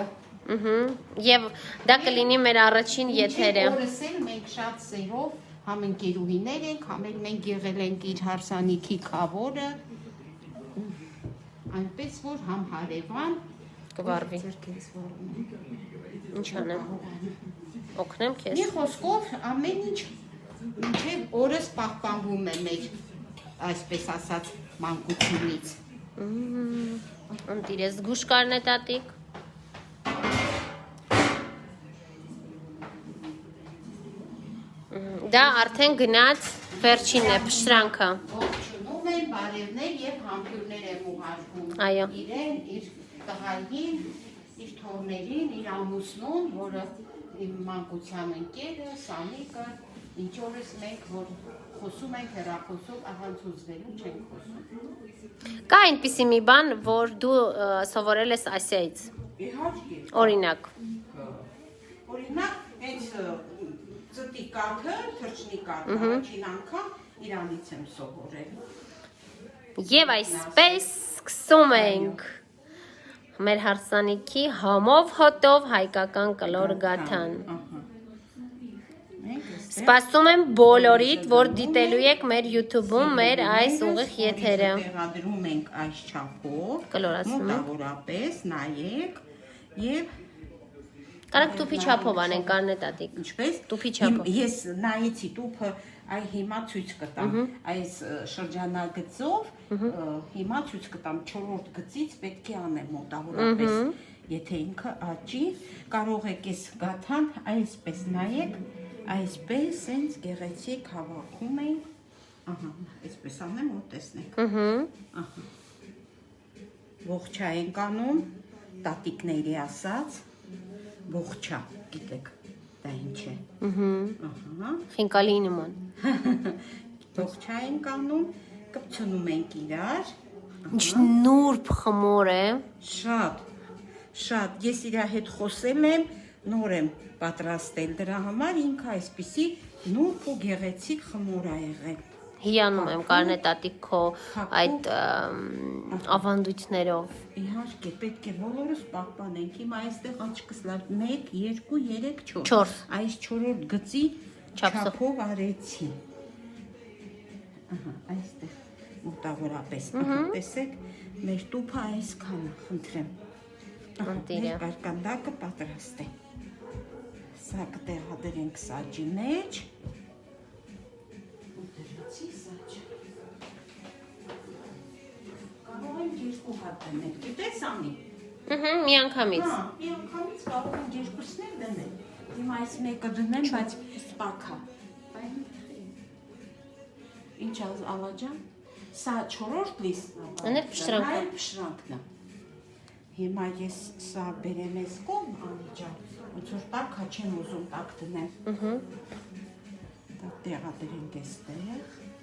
Եվ դա կլինի մեր առաջին եթերը։ Օրս էլ մենք շատ սերով համ ընկերուհիներ ենք, համ էլ մենք եղել ենք իր հարսանիքի քավորը, այնպես որ համ հարևան Կվարվի։ Ինչ անեմ։ Օգնեմ քեզ։ Մի խոսքով ամեն ինչ մինչև օրս պահպանվում է մեր, այսպես ասած, մանկությունից։ Ընտիրես զգուշ Կարնետատիկ։ Դա արդեն գնաց վերջինն է, փշրանքը։ Ողջունում եմ, բարևներ եւ համբույրներ եմ ուղարկում։ Այո։ Իրեն, իր տղային, իր թորներին, իր ամուսնուն, որը իմ մանկության ընկերը, Սամիկը, ինչ օրս մենք որ խոսում ենք հեռախոսով, առանցուցվելու չենք խոսում։ Կա այնպիսի մի բան, որ դու սովորել ես Ասիայից։ Իհարկե։ Օրինակ։ Օրինակ, հենց ծտի կաթը, թրջնի կաթը, առաջին անգամ Իրանից եմ սովորել։ Եվ այսպես սկսում ենք մեր հարսանիքի համով հոտով հայկական կլոր գաթան։ Սպասում եմ բոլորիդ, որ դիտելու եք մեր YouTube-ում մեր այս ուղիղ եթերը։ Տեղադրում ենք այս չափով, Կլորացնում ենք։ մոտավորապես նայեք եւ Կարանք տուփի չափով անենք Կարնետատիկ։ ինչպես Տուփի չափով։ Ես նայեցի տուփը, այ հիմա ցույց կտամ այս շրջանագծով, հիմա ցույց կտամ 4-րդ գծից պետք է անեմ մոտավորապես, եթե ինքը աճի, կարող եք այս գաթան այսպես նայեք, այսպես sense գեղեցիկ հավաքում են, ահա, այսպես անեմ ու տեսնեք, ահա, ողջա ենք անում, տատիկների ասած, ողջա, գիտեք, դա ինչ է, ահա, Խինկալի նման։ ողջա ենք անում, կպցնում ենք իրար, Ինչ նուրբ խմոր է։ շատ, ես իրա հետ խոսել եմ, նոր եմ պատրաստել դրա համար, ինքը այսպիսի նուրբ ու գեղեցիկ խմոր ա եղել։ Հիանում եմ Կարնետատիկ քո այդ ավանդույթներով։ Իհարկե, պետք է բոլորս պահպանենք, հիմա այստեղ աչքս լավ 1, 2, 3, 4, Չորս։ այս 4-րդ գծի չափով արեցի, ահա, այստեղ մոտավորապես, տեսեք, մեր տուփը այսքանը, խնդրեմ, Ընտիրը։ մեր կարկանդակը պատրաստ է, սա կտեղադրենք սաջի մեջ, դրացի սաջը, կարող եմ 2 հատ դնել, գիտես Անի, Մի անգամից։ մի անգամից կարող եմ 2-ն էլ դնել, Հիմա այս մեկը դնեմ, բայց սպակա։ Ինչ ավաջան։ Սա 4-րդ լիստն է։ Անել փշրանքը։ Այլ փշրանքն է։ Հիմա ես սա բերեմ ես կողմ անիջան։ Ոնց որ տակ հա չեմ ուզում տակ դնեմ։ Դա տեղադրենք էստեղ։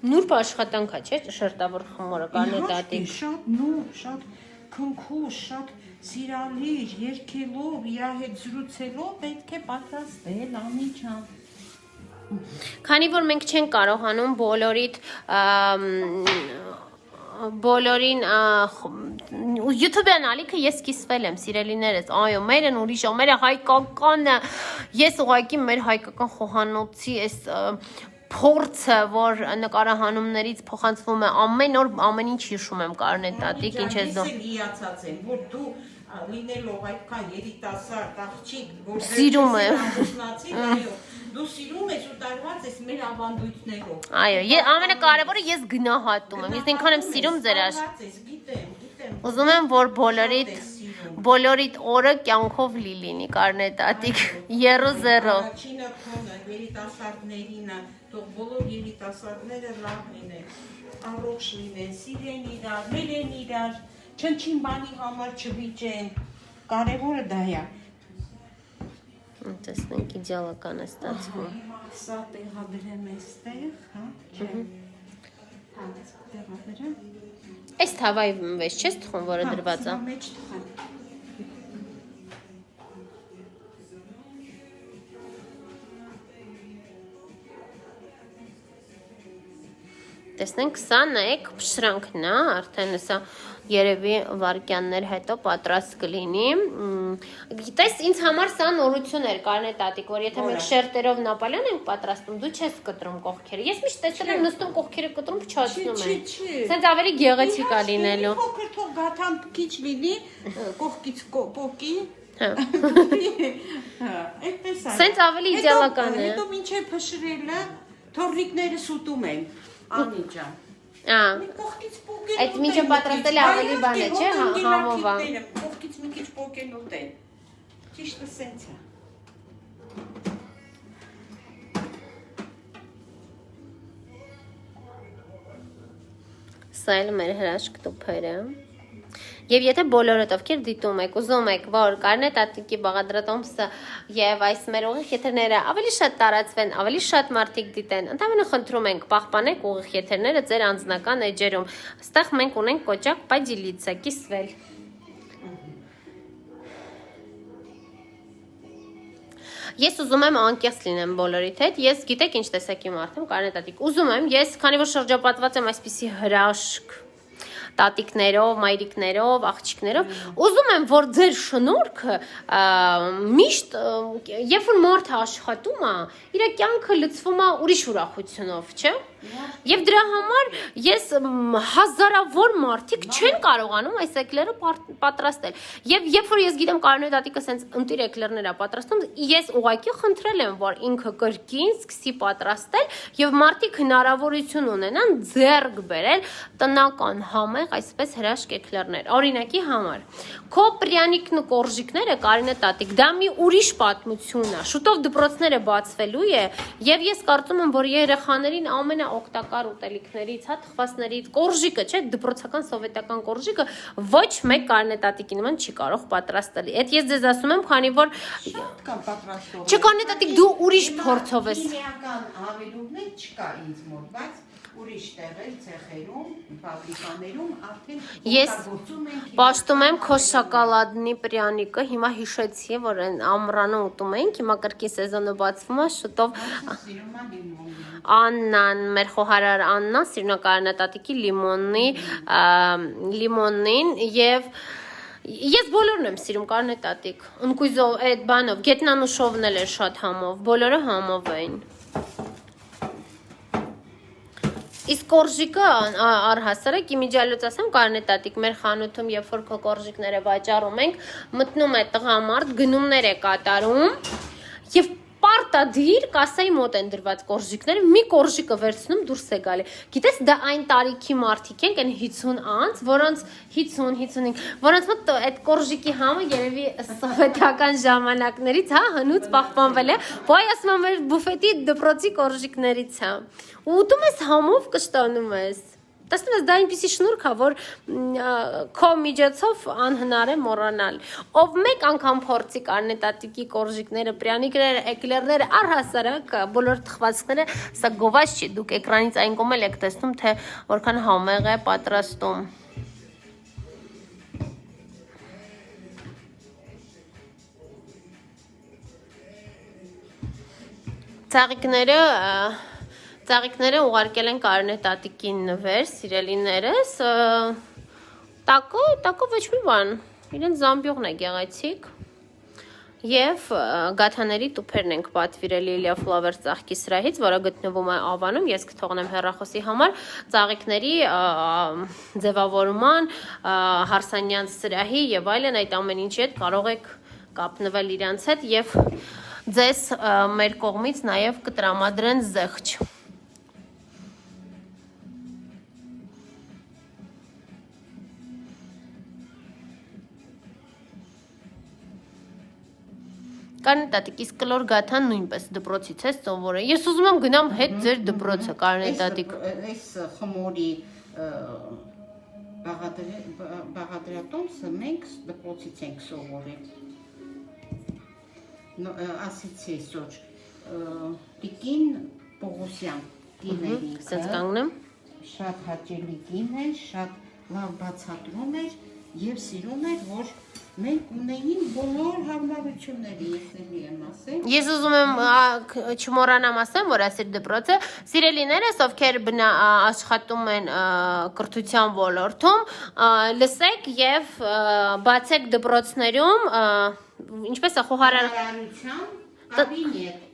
Նուրբ աշխատանք է, չէ՞, շերտավոր խմորը, կարնետատիկ։ Շատ քնքուշ, շատ սիրալիր, երկելով, իր հետ զրուցելով պետք է պատրաստել անիջան։ Քանի որ մենք չենք կարողանում բոլորին YouTube-յան ալիքը ես կիսվել եմ, սիրելիներս, այո, մերն ուրիշ է, մերը հայկականը, ես ուղղակի մեր հայկական խոհանոցի այս փորձը, որ նկարահանումներից փոխանցվում է ամեն օր, ամեն ինչ հիշում եմ կարնետատիկ, ինչ ես Ես էլ հիացած եմ, որ դու լինելով այդքան երիտասարդ աղջիկ, որ Սիրում եմ։ ամուսնացիր, դու սիրում ես ու տարված ես մեր ավանդույթներով։ Այո, ամենակարևորը ես գնահատում եմ, ես ինքան եմ սիրում ձեր Գիտեմ։ Ուզում եմ, որ բոլորիդ օրը կյանքով լի լինի կարնետատիկ, 0-0։ Առաջինը քոնը, երիտասարդներինը, թող բոլոր երիտասարդները լավ լինեն, առողջ լինեն, սիրեն իրար, մերեն իրար, չնչին բանի համար չվիճեն, կարևորը դա է։ Տեսնենք իդեալական է ստացվում։ Սա տեղադրեմ էստեղ, հա, չէ։ Հա, տեղադրեմ։ Այս թավայի մեջ չես թխում, որը դրված է։ Հա, մեջ թխեմ։ Տեսնենք, սա նայեք փշրանքն է, արդեն սա երևի վարկյաններ հետո պատրաստ կլինի։ Գիտես, ինձ համար սա նորություն էր կարնետատիկ, որ եթե մենք շերտերով նապոլեոն ենք պատրաստում, դու չես կտրում կողքերը։ Ես միշտ տեսել եմ նստում կողքերը կտրում փչացնում են։ Սենց ավելի գեղեցիկ է լինելու։ Փոքր թող գաթան քիչ լինի, կողքից պոկի։ Հա։ Այդպես է։ Սենց ավելի իդեալական է։ Հետո մինչև փշրելը թորնիկները սուտում են։ Անիջան։ Կողքից պոկեն։ Այդ մինչև պատրաստել ավելի բան է, չէ՞, համովա։ Կողքից մի քիչ պոկեն ուտեն։ Ճիշտը սենց է։ Սա էլ մեր հրաշք տուփերը։ Եվ եթե բոլորդ ովքեր դիտում եք, ուզում եք, որ կարնետատիկի բաղադրատոմսը եւ այս մեր ուղիղ եթերները ավելի շատ տարածվեն, ավելի շատ մարդիկ դիտեն, ընդհանրապես խնդրում ենք պահպանեք ուղիղ եթերները ձեր անձնական էջերում։ Այստեղ մենք ունենք կոճակ պադիլիցա, կիսվել։ Ես ուզում եմ անկեղծ լինեմ բոլորիդ հետ, ես գիտեք ինչ տեսակի մարդ եմ, կարնետատիկ, ուզում եմ, ես քանի որ շրջապատված եմ այսպիսի հրաշք տատիկներով, մայրիկներով, աղջիկներով, ուզում եմ, որ ձեր շնորհքը միշտ, երբ որ մարդը աշխատում է, իր կյանքը լցվում է ուրիշ ուրախությունով, չէ՞։ Եվ դրա համար ես հազարավոր մարդիկ չեն կարողանում այս էկլերը պատրաստել։ Եվ երբ որ ես գիտեմ կարնետատիկը սենց ընտիր էկլերներ է պատրաստում, ես ուղղակի խնդրել եմ, որ ինքը կրկին սկսի պատրաստել եւ մարդիկ հնարավորություն ունենան ձեռք բերել տնական համեղ այսպես հրաշք էկլերներ։ Օրինակի համար, քո պրյանիկն ու կորժիկները կարնետատիկ, դա մի ուրիշ պատմություն է։ Շուտով դպրոցները բացվելու է եւ ես կարծում եմ, որ երեխաներին օգտակար ուտելիքներից, հա, թխվածներից, կորժիկը, չէ, դպրոցական սովետական կորժիկը ոչ մեկ կարնետատիկի նման չի կարող պատրաստել։ Այդ ես ձեզ ասում եմ, քանի որ շատ կան պատրաստող։ Չէ, կարնետատիկ դու ուրիշ փորձով ես։ Քիմիական հավելումներ չկա ինձ մոտ, բայց ուրիշ տեղեր, ցեխերում, ֆաբրիկաներում արդեն օգտագործում են։ Պաշտում եմ քո շոկոլադնի պրյանիկը, հիմա հիշեցի, որ ամռանը ուտում ենք, հիմա կրկին սեզոնը բացվում է, շուտով Աննան, մեր խոհարար Աննան, սիրուն է կարնետատիկի լիմոնին եւ ես բոլորն եմ սիրում կարնետատիկ, ընկույզով, այդ բանով, գետնանուշովն էլ էր շատ համով, բոլորը համով էին։ Իսկ կորժիկը առհասարակ իմիջիալոց ասեմ կարնետատիկ մեր խանութում երբ որ քո կորժիկները վաճառում ենք մտնում է տղամարդ գնումներ է կատարում եւ Պարտադիր կասայի մոտ են դրված կորժիկները, մի կորժիկը վերցնում դուրս է գալի։ Գիտես, դա այն տարիքի մարդիկ են, այն 50 անց, որոնց 50-55, որոնց մոտ այդ կորժիկի համը երևի սովետական ժամանակներից, հա, հնուց պահպանվել է։ Ոայ ասում եմ, մեր բուֆետի դպրոցի կորժիկներից է։ Ու ուտում ես համով կշտանում ես։ Տեսնում ես, դա այնպիսի շնորհք է, որ քո միջոցով անհնար է մոռանալ։ Ով մեկ անգամ փորձի կարնետատիկի կորժիկները, պրյանիկները, էկլերները, առհասարակ բոլոր թխվածքները, սա գովաց չի, դուք էկրանից այն կողմ եք տեսնում, թե որքան համեղ է պատրաստում։ Ծաղիկները ուղարկել են կարնետատիկին նվեր, սիրելիներս, տակո ոչ մի բան, իրեն զամբյուղն է գեղեցիկ, և գաթաների տուփերն ենք պատվիրել Ilya Flowers ծաղկի սրահից, որը գտնվում է Ավանում, ես կթողնեմ հեռախոսի համար, ծաղիկների ձևավորման, հարսանյան սրահի և այլն այդ ամեն ինչի հետ կարող եք կապնվել իրանց հետ և ձեզ մեր կողմից նաև կտրամադրեն զեղչ։ Կարնետատիկ, իսկ կլոր գաթան նույնպես դպրոցից է սովորել։ Ես ուզում եմ գնամ հետ ձեր դպրոցը, կարնետատիկ։ Այս խմորի բաղադրատոմսը մենք դպրոցից ենք սովորել։ Ասեցի այսօր Տիկին Պողոսյան կիներինքը։ Սենց կանգնեմ։ Շատ հաճելի կին էր, շատ լավ բացատրում էր և սիրում էր, որ մենք ունեին բոլոր հարմարությունները, ես էլի եմ ասել։ Ես ուզում եմ չմոռանամ ասեմ, որ ասիր դպրոցը, սիրելիներս, ովքեր աշխատում են կրթության ոլորտում, լսեք և բացեք դպրոցներում, ինչպես է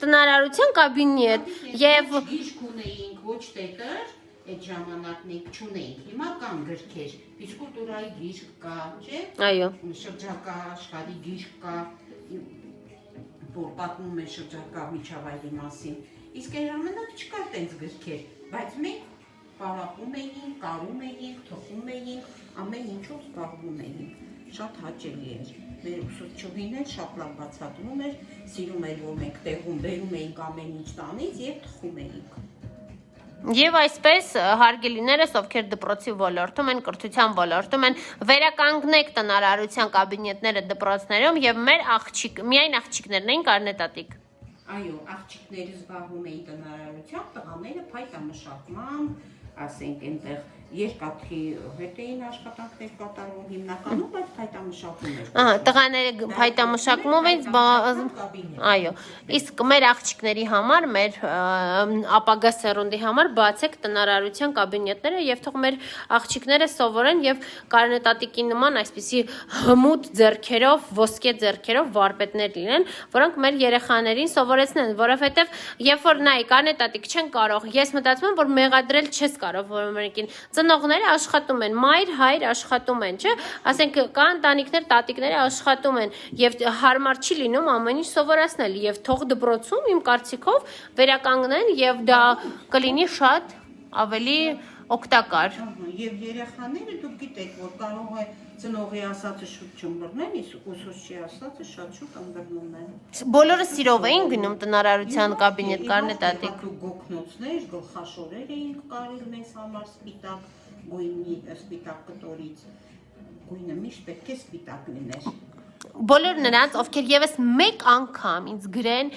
տնարարության կաբինետ և գիրք ունեինք, ոչ տետր, այդ ժամանակնիկ չունեինք, հիմա կան գրքեր, ֆիզկուլտուրայի գիրք կա, չէ՞։ Այո։ Շրջակա աշխարհի գիրք կա, որ պատմում է շրջակա միջավայրի մասին։ Իսկ այն ժամանակ չկար տենց գրքեր, բայց մենք պարապում էինք, կարում էինք, թխում էինք, ամեն ինչով զբաղվում էինք։ Շատ հաճելի էր։ Մեր ուսուցչուհին էլ շատ լավ բացատրում էր, սիրում էր, որ մենք տեղում բերում էինք ամեն ինչ տանից և թխում էինք։ Եվ այսպես հարգելիներս, ովքեր դպրոցի ոլորտում են, կրթության ոլորտում են, վերականգնեք տնարարության կաբինետները դպրոցներում և մեր միայն աղջիկներն էին կարնետատիկ։ Այո, աղջիկները զբաղվում էին տնարարությամբ, տղաները փայտամշակման, ասենք այնտեղ երկաթի հետ էին աշխատանքներ կատարում հիմնականում, բայց փայտամշակում էր։ Տղաները փայտամշակում էին, այո, իսկ մեր աղջիկների համար, մեր ապագա սերունդի համար բացեք տնարարության կաբինետները և թող մեր աղջիկները սովորեն և կարնետատիկի նման այսպիսի հմուտ ձեռքերով, ոսկե ձեռքերով վարպետներ լինեն, որոնք մեր երեխաներին սովորեցնեն, որովհետև երբ որ նայ կարնետատիկ չեն կարող, ես մտածում եմ, որ մեղադրել չես կարող որմեկին, ծնողները աշխատում են, մայր, հայր աշխատում են, չէ, ասենք կա ընտանիքներ, տատիկները աշխատում են և հարմար չի լինում ամեն ինչ սովորացնել և թող դպրոցում իմ կարծիքով վերականգնեն և դա կլինի շատ ավելի օգտակար։ Եվ երեխաները դուք գիտեք, որ կարող է ծնողի ասածը շուտ չըմբռնել, իսկ ուսուցչի ասածը շատ շուտ îմբռնում են։ Բոլորը սիրով էին գնում տնարարության կաբինետ կարնետատիկ։ Գոգնոցներ, գլխաշորեր էինք կարել մեզ համար սպիտակ գույնի, սպիտակ կտորից։ Գույնը միշտ պետք է սպիտակ լիներ։ Բոլոր նրանց, ովքեր եւս մեկ անգամ ինձ գրեն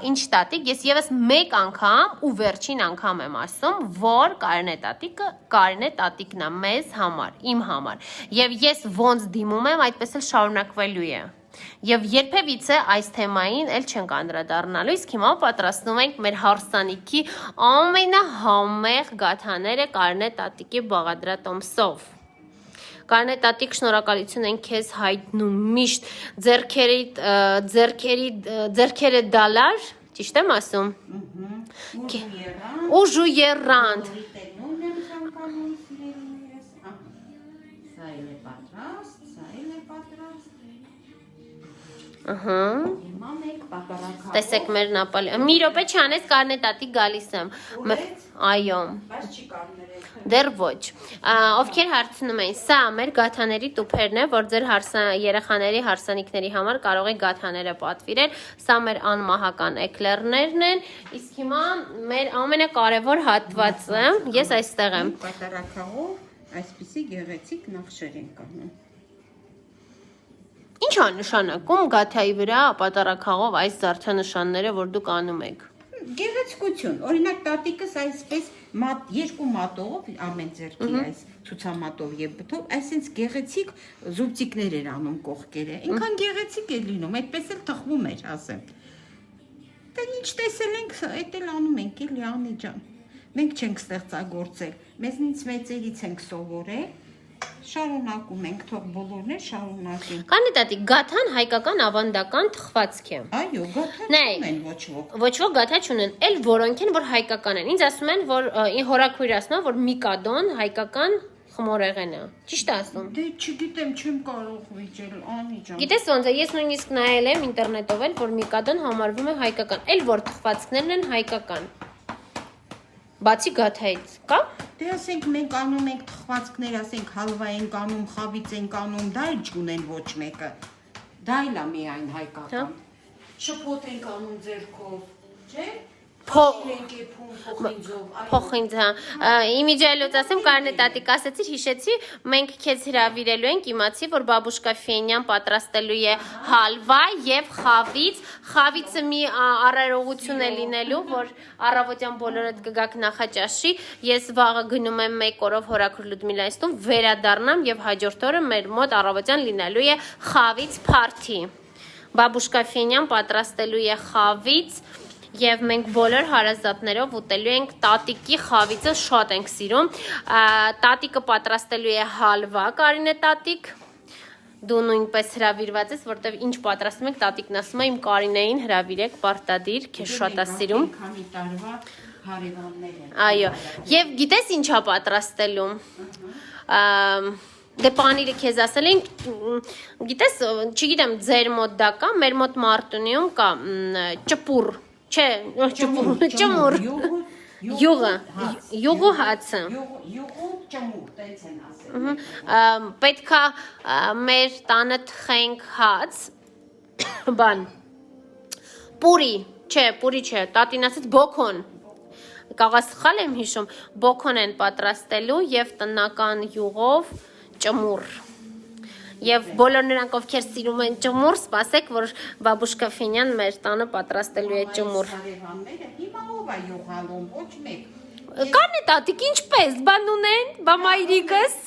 ինչ տատիկ, ես եւս մեկ անգամ ու վերջին անգամ եմ ասում, որ կարնետատիկն է մեզ համար, իմ համար։ Եվ ես ոնց դիմում եմ, այդպես էլ շարունակվելու է։ Եվ երբևիցե այս թեմային էլ չենք անդրադառնալու, իսկ հիմա պատրաստում ենք մեր հարսանիքի ամենահամեղ գաթաները կարնետատիկի բաղադրատոմսով։ Կարնետատիկ, շնորհակալություն ենք քեզ հայտնում միշտ ձերքերը դալար, ճիշտ եմ ասում։ Ուժու եռանդ։ Ահա։ Հիմա մենք պատառաքաղով։ Տեսեք մեր Նապոլեոն։ Մի րոպե չանես կարնե տատիկ գալիս եմ։ Այո։ Բայց չի կարներել։ Դեռ ոչ։ Ովքեր հարցնում էին, սա մեր գաթաների տուփերն է, որ ձեր երեխաների հարսանիքների համար կարող եք գաթաները պատվիրել։ Սա մեր անմահական էկլերներն են։ Իսկ հիմա մեր ամենակարևոր հատվածը, ես այստեղ եմ։ Պատառաքաղով այսպիսի գեղեցիկ նախշեր են կանում։ Ինչ է նշանակում գաթայի վրա պատառաքաղով այս զարդանշանները, որ դուք անում եք։ Գեղեցկություն, օրինակ տատիկս այսպես երկու մատով ամեն ձեռքի այս ցուցամատով եւ բթով, այսինքն գեղեցիկ զուբտիկներ էր անում կողքերը։ Ինքան գեղեցիկ է լինում, այդպես էլ թխվում էր, ասեմ։ Դե ինչ տեսել ենք, այդ էլ անում ենք, էլի Անի ջան։ Մենք չենք ստեղծագործել, մեզնից մեծերից ենք սովորել։ Շարունակում ենք, թող բոլորն էլ շարունակեն։ Կանե տատիկ, գաթան հայկական ավանդական թխվածք է։ Այո, գաթա չունեն ոչ ոք։ Ոչ ոք գաթա չունեն, էլ որոնք են, որ հայկական են։ Ինձ ասում են, որ հորաքույրը ասում է, որ միկադոն հայկական խմորեղեն է։ Ճիշտ ասում։ Դե չգիտեմ, չեմ կարող վիճել, Անի ջան։ Գիտես ոնց է, ես նույնիսկ նայել եմ ինտերնետով էլ, որ միկադոն համարվում է հայկական, էլ որ թխվածքներն են հայկական։ Բացի գաթայից, կա։ Դե ասենք մենք անում ենք թխվածքներ, ասենք հալվա ենք անում, խավից ենք անում, դա էլ չունեն ոչ մեկը։ Դա էլ է միայն հայկական։ Շփոթ ենք անում ձեռքով, չէ՞։ Ենք եփում Փոխինձ, հա։ Իմիջայլոց ասեմ, Կարնե տատիկ ասեցիր, հիշեցի, մենք քեզ հրավիրելու ենք, իմացի, որ բաբուշկա Ֆենյան պատրաստելու է հալվա եւ խավից։ Խավիցը մի առարողություն է լինելու, որ առավոտյան բոլորդ կգաք նախաճաշի։ Ես վաղը գնում եմ 1 օրով հորաքուր Լյուդմիլայից տուն, վերադառնամ եւ հաջորդ օրը մեր մոտ առավոտյան լինելու է խավից փարթի։ Բաբուշկա Ֆենյան պատրաստելու է խավից Եվ մենք բոլոր հարազատներով ուտելու ենք տատիկի խավիցը շատ ենք սիրում, տատիկը պատրաստելու է հալվա, Կարինե տատիկ, դու նույնպես հրավիրված ես, որտեվ ինչ պատրաստում եք, տատիկն ասում է իմ Կարինեին հրավիրեք, պարտադիր, քեզ շատ է սիրում։ Քանի տարվա հարևաններ են։ Այո, եւ գիտես ինչա պատրաստելու։ Դե պանիրը քեզ ասել ենք, գիտես, չգիտեմ, ձեր մոտ դա կա, մեր մոտ Մարտունիում կա ճպուր Չէ, ճմուր, յուղը հացը, յուղու ճմուր, տենց են ասել, պետքա մեր տանը թխենք հաց, բան, պուրի, չէ, տատին ասեց բոքոն, կաղաս խալ եմ հիշում, բոքոն են պատրաստելու և տնական յուղով ճմուր, Եվ բոլոր նրանք, ովքեր սիրում են ճմուր, սպասեք, որ բաբուշկա Ֆենյան մեր տանը պատրաստելու է ճմուր։ Հիմա ով է յուղալում, ոչ մեկ։ Կարնե տատիկ, ինչպես, բան ունեն, բա մայրիկս։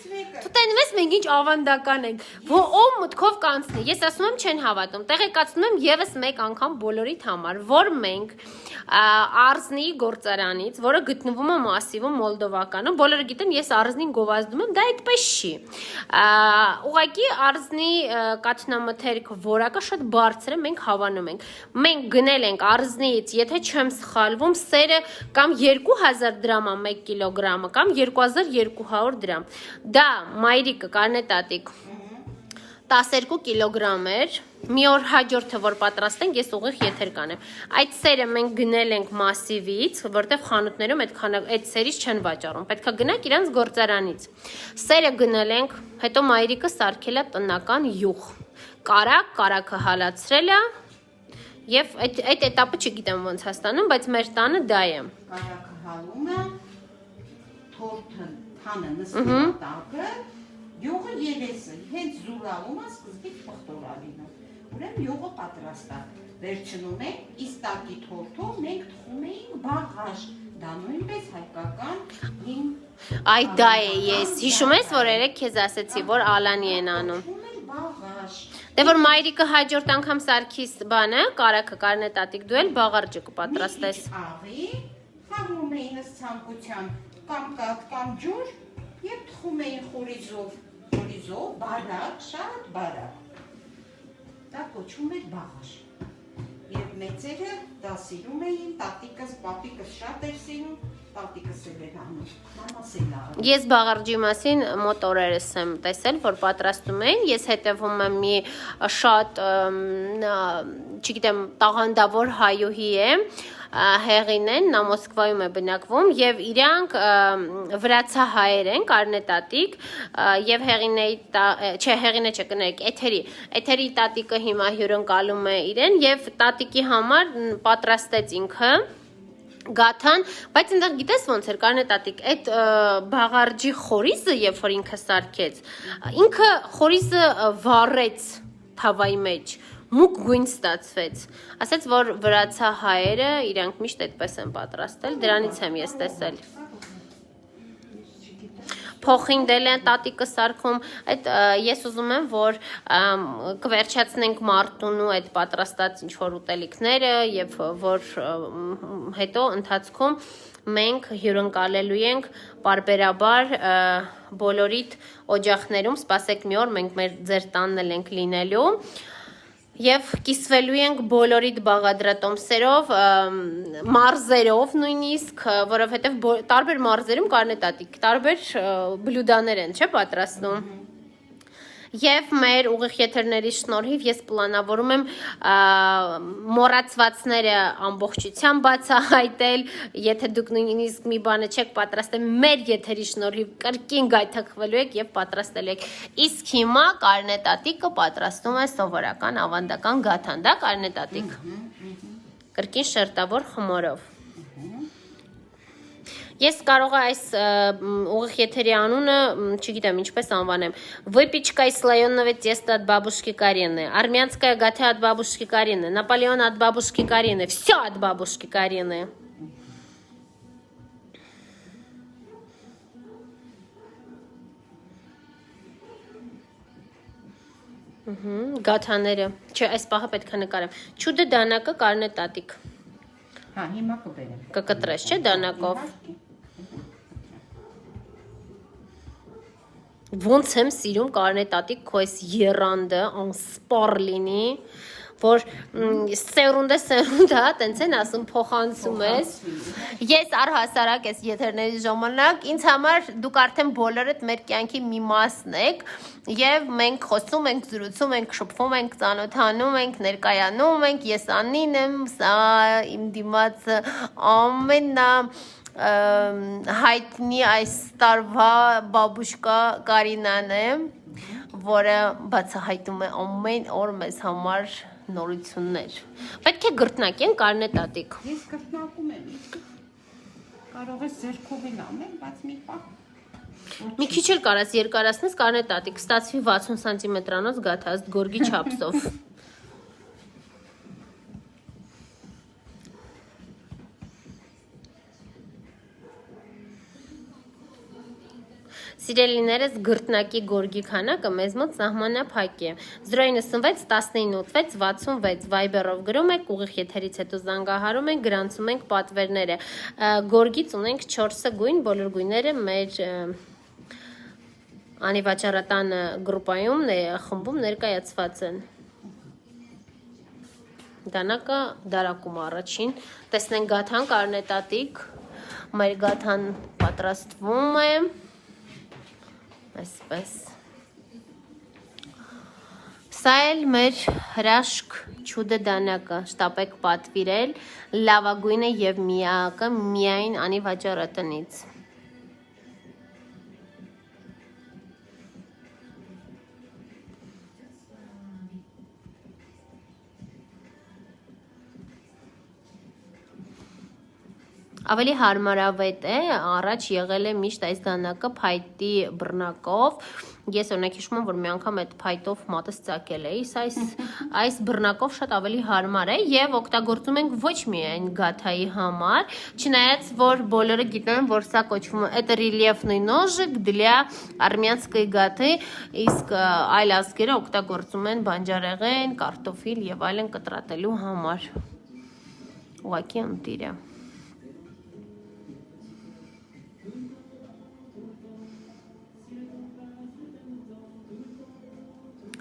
Դու տենում ես մենք ինչ ավանդական ենք, ով մտքով կանցնի, ես ասում եմ չեն հավատում, տեղեկացնում եմ ևս մեկ անգամ բոլորիդ համար, որ մենք Արզնի գործարանից, որը գտնվում է Մասիվում Մոլդովականում, բոլորը գիտեն, ես Արզնին գովազդում եմ, դա այդպես չի։ Ուղղակի Արզնի կաթնամթերք որակը շատ բարձր է, մենք հավանում ենք։ Մենք գնել ենք Արզնիից, եթե չեմ սխալվում, սերը կամ 2000 դրամ է 1 կիլոգրամը, կամ 2200 դրամ։ Դա մայրիկը Կարնե տատիկ 12 կիլոգրամ էր, մի օր հաջորդը որ պատրաստենք, ես ուղիղ եթեր կանեմ։ Այդ սերը մենք գնել ենք Մասիվից, որտեղ խանութներում այդ սերից չեն վաճառում, պետքա գնանք իրանց գործարանից։ Սերը գնել ենք, հետո մայրիկը սարքել է տնական յուղ, կարակը հալացրել է, եւ այդ էտապը չգիտեմ ոնց է ստանում, բայց մեր տանը դա է։ Կարակը հալում է, թորթը թանը նստում է տակը, յուղը երեսը, հենց զուրալում է, սկզբից պղտոր ալինում, ուրեմ յուղը պատրաստ է, վերջնում է, իստակի թորթով մենք թխում էինք բաղաշ, դա նույնպես հայկական հին Այ դա է ես, հիշում ես, որ երեք քեզ ասեցի, որ ալանի են անում։ Դե որ մայրիկը հաջորդ անգամ սարքիս բանը, կարակը Կարնե տատիկ դու էլ բաղարջը կպատրաստես։ Աղի, խաղում էին ըստ ցանկության, կամ կաթ, կամ ջուր, եւ թխում էին խորիզով, բարակ, շատ բարակ։ Դա կոչվում էր բաղաշ։ Եվ մեծերը դա սիրում էին, տատիկս, պապիկս շատ էր սիրում, տատիկս էլ էր անում, մամաս էլ արել։ Ես բաղարջի մասին մոտ օրերս եմ տեսել, որ պատրաստում են, ես հետևում եմ մի շատ, չգիտեմ, տաղանդավոր հայուհի է, հեղին են, նա Մոսկվայում է բնակվում եւ իրանք վրացահայեր են, կարնետատիկ եւ հեղինեի, չէ, հեղինե չէ, կներեք, էթերի տատիկը հիմա հյուրընկալում է իրեն եւ տատիկի համար պատրաստեց ինքը գաթան, բայց այնտեղ գիտես ոնց էր կարնետատիկ, այդ բաղարջի խորիզը, երբ որ ինքը սարքեց, ինքը խորիզը վառեց թավայի մեջ, մուկ գույն ստացվեց, ասեց, որ վրացահայերը իրանք միշտ այդպես են պատրաստել, դրանից եմ ես տեսել։ Փոխինդել են տատիկը սարքում, այդ ես ուզում եմ, որ կվերջացնենք մարտունու այդ պատրաստած ինչ-որ ուտելիքները եւ որ հետո ընթացքում մենք հյուրընկալելու ենք պարբերաբար բոլորիդ օջախներում, սպասեք մի օր մենք ձեր տանն ենք լինելու Եվ կիսվելու ենք բոլորիդ բաղադրատոմսերով, մարզերով նույնիսկ, որովհետև տարբեր մարզերում կարնետատիկ, տարբեր բլյուդաներ են, չէ՞ պատրաստում։ Եվ մեր ուղիղ եթերների շնորհիվ ես պլանավորում եմ մոռացվածները ամբողջությամբ բացահայտել, եթե դուք նույնիսկ մի բանը չեք պատրաստել, մեր եթերի շնորհիվ կրկին գայթակղվելու եք եւ պատրաստելու եք։ Իսկ հիմա կարնետատիկը պատրաստում է սովորական ավանդական գաթան, դա կարնետատիկ։ Կրկին շերտավոր խմորով։ Ես կարող այս ուղիղ եթերի անունը, չգիտեմ, ինչպես անվանեմ, Выпечка из слоеного теста от бабушки Карины, армянская гатя от бабушки Карины, Наполеон от бабушки Карины, все от бабушки Карины. Գաթաները, չէ, այս պահը պետք է նկարեմ։ Չուդը դանակը կարնետատիկ։ Հա, հիմա կբերեմ։ Կկտրես, չէ, դանակով։ Ոնց եմ սիրում կարնետատիկ քո այս եռանդը անսպառ լինի, որ սերունդը, տենց են ասում, փոխանցում ես։ Ես առհասարակ ես եթերների ժամանակ, ինձ համար դուք արդեն բոլորդ մեր կյանքի մի մասն եք, եւ մենք խոսում ենք, զրուցում ենք, շփվում ենք, ծանոթանում ենք, ներկայանում ենք, ես Անին եմ, սա իմ դիմաց ամենա հայտնի այս տարվա բաբուշկա Կարինան է, որը բացահայտում է ամեն օր մեզ համար նորություններ։ Պետք է գրտնակեն կարնետատիկ։ Ես գրտնակում եմ, կարող ես ձերքով էլ անել, բայց մի պահ։ Մի քիչ էլ կարաս երկարացնես կարնետատիկ, ստացվի 60 սանտիմետրանոց գաթաստ գորգի չափսով։ Սիրելիներս գրտնակի գորգի քանակը մեզ մոտ սահմանափակ է 096 1986 66 Viber-ով գրում եք, ուղիղ եթերից հետո զանգահարում եք, գրանցում ենք պատվերները։ Գորգից ունենք 4 գույն, բոլոր գույները մեր անիվաճառատան գրուպայում, խմբում ներկայացված են։ Դանակը դարակում առաջին, տեսնենք գաթան կարնետատիկ, մեր գաթան պատրաստվում է, այսպես, սա էլ մեր հրաշք չուդը դանակը, շտապեք պատվիրել, լավագույնը և միակը միայն անիվաճառատնից։ Ավելի հարմարավետ է, առաջ եղել է միշտ այս դանակը փայտի բռնակով, ես օրինակ հիշում եմ, որ մի անգամ այդ փայտով մատս ծակել էի, այս բռնակով շատ ավելի հարմար է և օգտագործում ենք ոչ միայն գաթայի համար, չնայած որ բոլորը գիտեն, որ սա կոչվում է, это рельефный ножик для армянской գաթի, իսկ այլ ազգերը օգտագործում են բանջարեղեն, կարտոֆիլ և այլն կտրատելու համար, ուղղակի ընտիր է։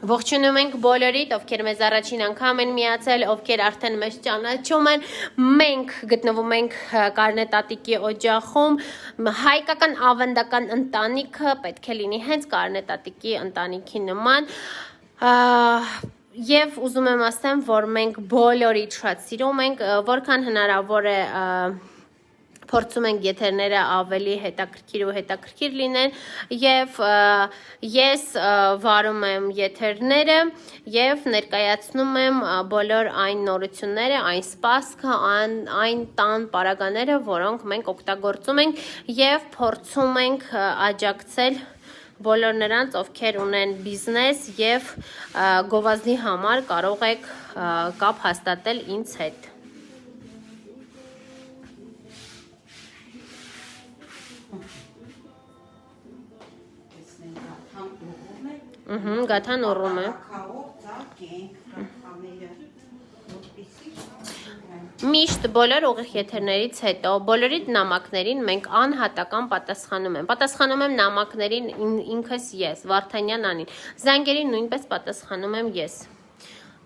Ողջունում ենք բոլորիդ, ովքեր մեզ առաջին անգամ են միացել, ովքեր արդեն մեզ ճանաչում են։ Մենք գտնվում ենք Կարնետատիկի օջախում։ Հայկական ավանդական ընտանիքը պետք է լինի հենց Կարնետատիկի ընտանիքի նման։ Եվ ուզում եմ ասեմ, որ մենք բոլորիդ շատ սիրում ենք, որքան հնարավոր է փորձում ենք եթերները ավելի հետաքրքիր ու հետաքրքիր լինեն եւ ես վարում եմ եթերները եւ ներկայացնում եմ բոլոր այն նորությունները, այն սպասքը, այն տան պարագաները, որոնք մենք օգտագործում ենք եւ փորձում ենք աջակցել բոլոր նրանց, ովքեր ունեն բիզնես եւ գովազդի համար կարող եք կապ հաստատել ինձ հետ։ Գաթան ուռում է։ Միշտ բոլոր ուղիղ եթերներից հետո բոլորիդ նամակներին մենք անհատական պատասխանում եմ։ Պատասխանում եմ նամակներին ինքս ես, Վարդանյան Անին։ Զանգերին նույնպես պատասխանում եմ ես։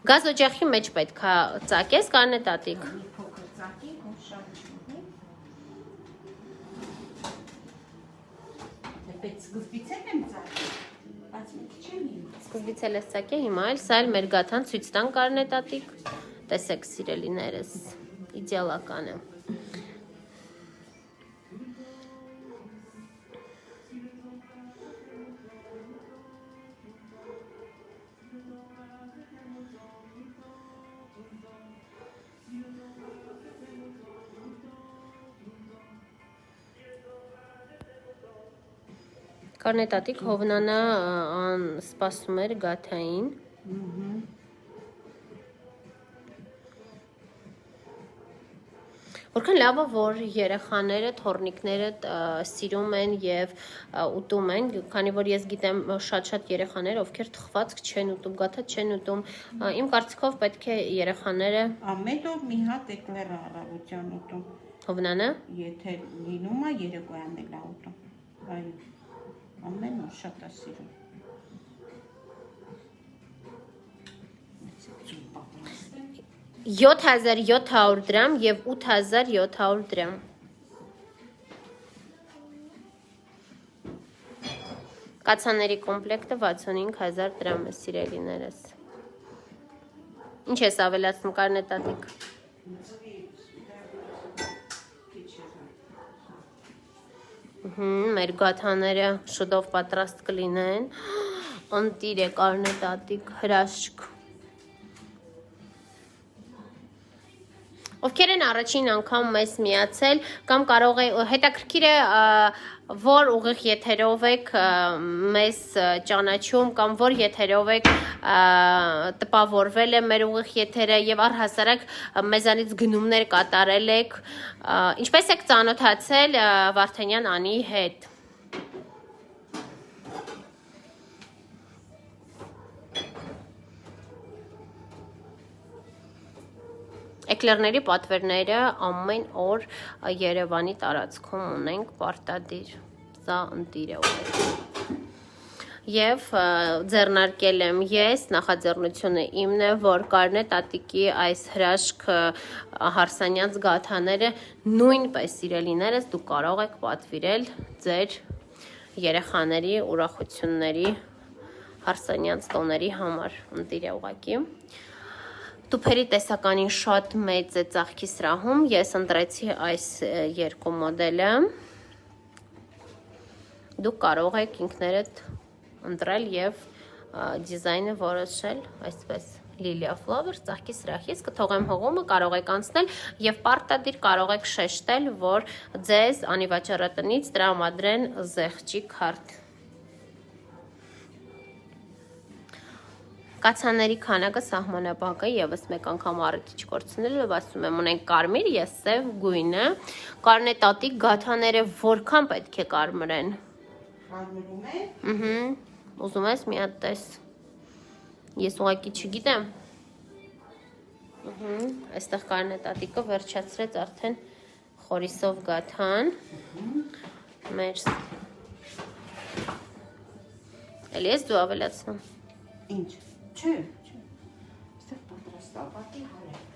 Գազ օջախի մեջ պետք է ծակես Կարնետատիկ։ Սկզբից էլ ես ծակե, հիմա էլ սա էլ մեր գաթան ցույց տան Կարնետատիկ։ Տեսեք սիրելիներս, իդեալական է։ Կարնետատիկ Հովնանա սպասում էր գաթային։ Որքան լավ է, որ երեխաները, թոռնիկները սիրում են եւ ուտում են, քանի որ ես գիտեմ շատ երեխաներ, ովքեր թխվածք չեն ուտում, գաթա չեն ուտում։ Իմ կարծիքով պետք է երեխաները ամեն օր մի հատ էկլեր առավոտյան ուտում։ Հովնանը, Եթե լինում է երեկոյան էլ ուտում։ Այո։ Ամեն օր շատ է սիրում։ 7700 դրամ եւ 8700 դրամ։ Կացաների կոմպլեկտը 65000 դրամ է, սիրելիներս։ Ինչ ես ավելացնում Կարնետատիկ։ Մեր գաթաները շուտով պատրաստ կլինեն։ Ընտիր է Կարնետատիկ, հրաշք։ Ովքեր են առաջին անգամ մեզ միացել, կամ կարող է հետաքրքիր է որ ուղիղ եթերով եք մեզ ճանաչում, կամ որ եթերով եք տպավորվել է մեր ուղիղ եթերը եւ առհասարակ մեզանից գնումներ կատարել եք, ինչպես եք ծանոթացել Վարդանյան Անիի հետ։ Էկլերների պատվերները ամեն օր Երևանի տարածքում ունենք պարտադիր, սա ընտիր է ուղղակի։ Եվ ձեռնարկել եմ ես, նախաձեռնությունը իմն է, որ Կարնետատիկի այս հրաշք Հարսանյանց գաթաները նույնպես սիրելիներս դուք կարող եք պատվիրել ձեր երեխաների ուրախությունների Հարսանյանց տոների համար, ընտիր է ուղղակի։ Տուփերի տեսականին շատ մեծ է ծաղկի սրահում, ես ընտրեցի այս երկու մոդելը, դուք կարող եք ինքներդ ընտրել և դիզայնը որոշել, այսպես Lilia Flower, ծաղկի սրահ, ես կթողեմ հողումը, կարող եք անցնել և պարտադիր կարող եք շեշտել, որ ձեզ անիվաճառատնից տրամադրեն զեղչի քարտ։ Կացաների քանակը սահմանափակ է, եւս մեկ անգամ առիթ չկորցնելու, ասում եմ, ունենք կարմիր, ես սև գույնը, Կարնետատիկ գաթաները որքան պետք է կարմրեն։ Կարմրում է։ Ուզում ես մի հատ տես։ Ես ուղղակի չգիտեմ։ Այստեղ Կարնետատիկը վերջացրեց արդեն խորիսով գաթան։ Մեր։ Էլի ես դու ավելացնում։ Ինչ։ Չէ։ Այստեղ պատրաստապատի հոլ է։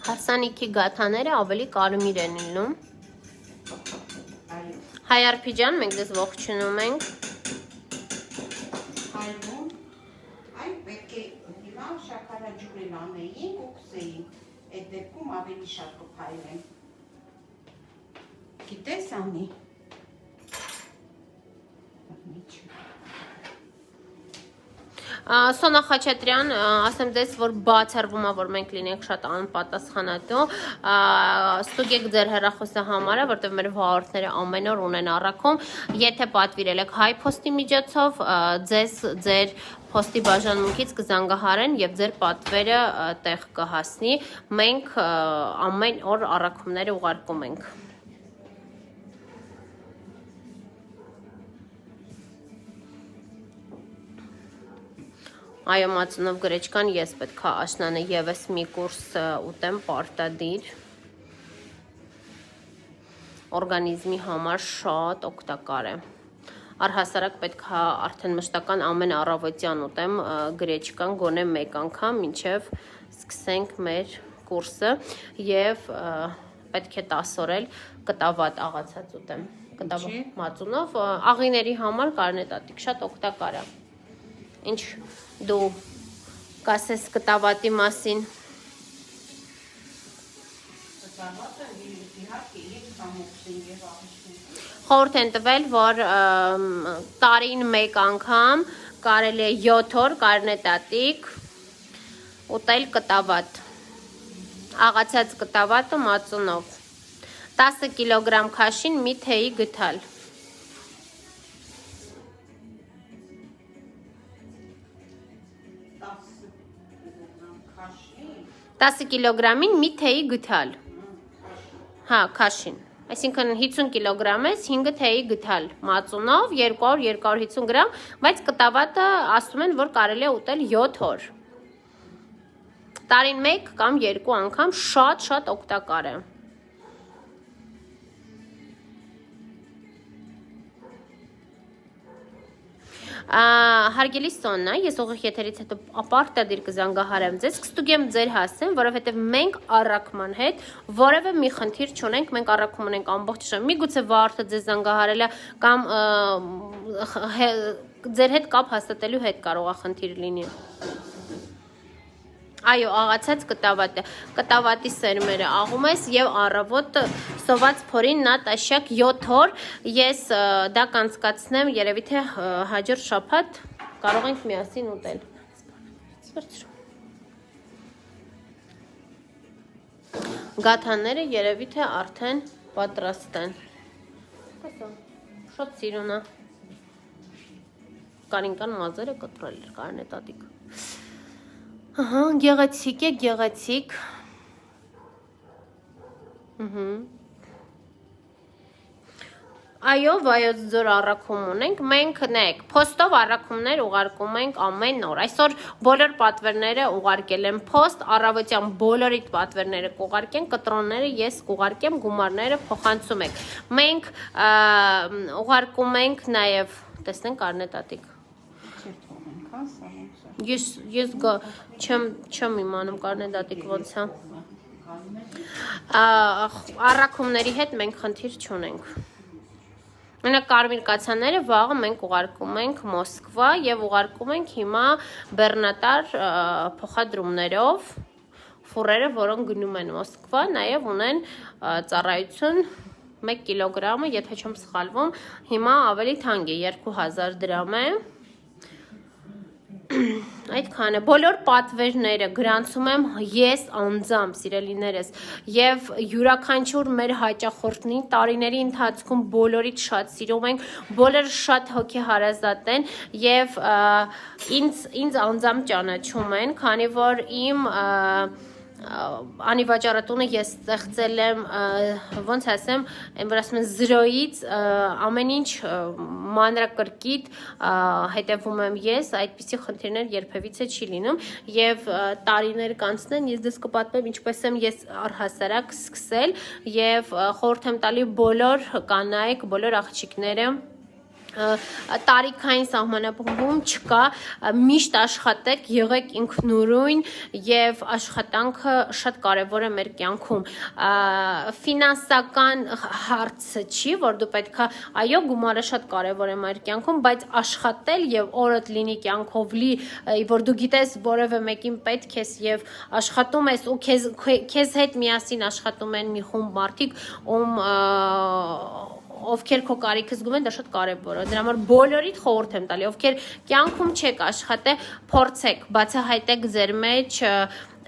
Հարսանիքի գաթաները ավելի կարմիր են լինում։ Այո։ Հայ Արփիջան, մենք ձեզ ողջունում ենք։ Այլում, այն պետք է հիմա շաքարաջուրել անեին ու կսեին, այդ դեպքում ավելի շատ կփայլեն։ Գիտես անի։ Սոնա Խաչատրյան, ասեմ ձեզ, որ բացառվում է, որ մենք լինենք շատ անպատասխանատու, ստուգեք ձեր հեռախոսը համարը, որտեղ մեր հաղորդները ամեն օր ունեն առաքում, եթե պատվիրել եք հայ փոստի միջոցով, ձեզ ձեր փոստի բաժանմունքից կզանգահարեն եւ ձեր պատվերը տեղ կհասնի, մենք ամեն օր առաքումները ուղարկում ենք։ Այո, Մածունով գրեչկան, ես պետք է աշնանը եւս մի կուրս ուտեմ պարտադիր։ Օրգանիզմի համար շատ օգտակար է։ Առհասարակ պետք է արդեն մշտական ամեն առավոտյան ուտեմ գրեչկան գոնե մեկ անգամ, մինչև սկսենք մեր կուրսը եւ պետք է 10 օր էլ կտավատ աղացած ուտեմ։ Կտավատ Մածունով աղիների համար կարնետատիկ շատ օգտակար է։ Ինչ դու կասես կտավատի մասին։ Կտավատը իհարկե եւ կամոքսին եւ աղիքին։ Խորհուրդ են տվել, որ տարին մեկ անգամ կարելի է 7 օր կարնետատիկ ուտել կտավատ։ Աղացած կտավատը Մածունով 10 կիլոգրամ քաշին մի թեյի գթալ։ 10 կիլոգրամին մի թեյի գթալ։ Հա, քաշին։ Այսինքն 50 կիլոգրամ ես 5 թեյի գթալ Մածունով 200-250 գրամ, բայց կտավատը ասում են, որ կարելի է ուտել 7 օր։ Տարին 1 կամ 2 անգամ շատ օգտակար է։ Հարգելի Սոննա, ես ուղիղ եթերից հետո պարտադիր կզանգահարեմ ձեզ, կստուգեմ ձեր հասցեն, որովհետև մենք առաքման հետ որևէ մի խնդիր չունենք, մենք առաքում ունենք ամբողջ ժամը։ Միգուցե վարորդը ձեզ զանգահարել է կամ ձեր հետ կապ հաստատելու հետ կարող է խնդիր լինի։ Այո, աղացած կտավատը, կտավատի սերմերը աղում ես և առավոտ սոված փորին նա տաշյակ 7 օր, ես դա կանցկացնեմ, երևի թե հաջորդ շաբաթ կարող ենք միասին ուտել։ Գաթաները երևի թե արդեն պատրաստ են։ Շատ սիրուն է։ Կարինկան մազերը կտրել էր կարնետատիկ։ Ահա, գեղեցիկ է, գեղեցիկ։ Այո, Վայոց ձոր առաքում ունենք, մենք նայեք, փոստով առաքումներ ուղարկում ենք ամեն օր։ Այսօր բոլոր պատվերները ուղարկել եմ փոստ, առավոտյան բոլորիդ պատվերները կուղարկեն, կտրոնները ես կուղարկեմ, գումարները փոխանցում եք։ Մենք ուղարկում ենք նաև, տեսնենք կարնետատիկ։ Ես չեմ իմանում կարնետատիկ ոնց է։ Առաքումների հետ մենք խնդիր չունենք։ Մենակ կարմիր կացանները վաղը մենք ուղարկում ենք Մոսկվա եւ ուղարկում ենք հիմա բեռնատար փոխադրումներով ֆուրերը, որոնք գնում են Մոսկվա, նաեւ ունեն ծառայություն 1 կիլոգրամը, եթե չեմ սխալվում, հիմա ավելի թանկ է, 2000 դրամ է։ Այդքան է, բոլոր պատվերները գրանցում եմ ես անձամբ, սիրելիներս, եւ յուրաքանչյուր մեր հաճախորդնի տարիների ընթացքում բոլորից շատ սիրում ենք, բոլորը շատ հոգեհարազատ են եւ ինձ անձամբ ճանաչում են, քանի որ իմ անիվաճառատունը ես ստեղծել եմ ոնց ասեմ, այն որ ասում են 0-ից ամեն ինչ մանրակրկիտ հետևում եմ ես, այդպիսի խնդիրներ երբևիցե չի լինում եւ տարիներ կանցնեն, ես դες կպատմեմ ինչպես եմ ես առհասարակ սկսել եւ խորհուրդ եմ տալի բոլոր կանայք, բոլոր աղջիկները տարիքային սահմանափակում չկա, միշտ աշխատեք, եղեք ինքնուրույն եւ աշխատանքը շատ կարեւոր է մեր կյանքում։ Ֆինանսական հարցը չի, որ դու պետքա, այո, գումարը շատ կարեւոր է մեր կյանքում, բայց աշխատել եւ օրդ լինի կյանքով լի, որ դու գիտես որևէ մեկին պետք ես եւ աշխատում ես ու քեզ հետ միասին աշխատում են մի խումբ մարդիկ, ովքեր քո կարիքը զգում են, դա շատ կարևոր է։ Դրա համար բոլորիդ խորհուրդ եմ տալի, ովքեր կյանքում չեք աշխատել, փորձեք, բացահայտեք ձեր մեջ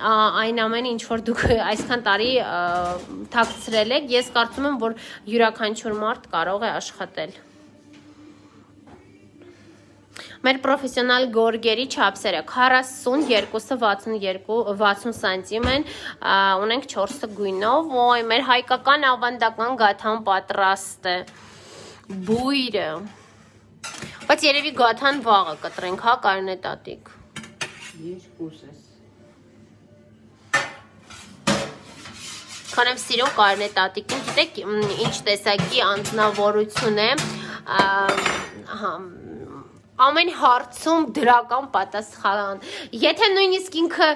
այն ամենը, ինչ որ դուք այսքան տարի թաքցրել եք, ես կարծում եմ, որ յուրաքանչյուր մարդ կարող է աշխատել։ Մեր պրոֆեսիոնալ գորգերի չափսերը 42-ը 60 սանտիմ են, ունենք 4 գույնով, ոյ, մեր հայկական ավանդական գաթան պատրաստ է, բույրը, բայց երևի գաթան վաղը կտրենք, հա, Կարինե տատիկ։ Երկուս ես։ Քան եմ սիրում Կարինե տատիկին, գիտեք ինչ տեսակի անձնավորություն է, ամեն հարցում դրական պատասխան։ Եթե նույնիսկ ինքը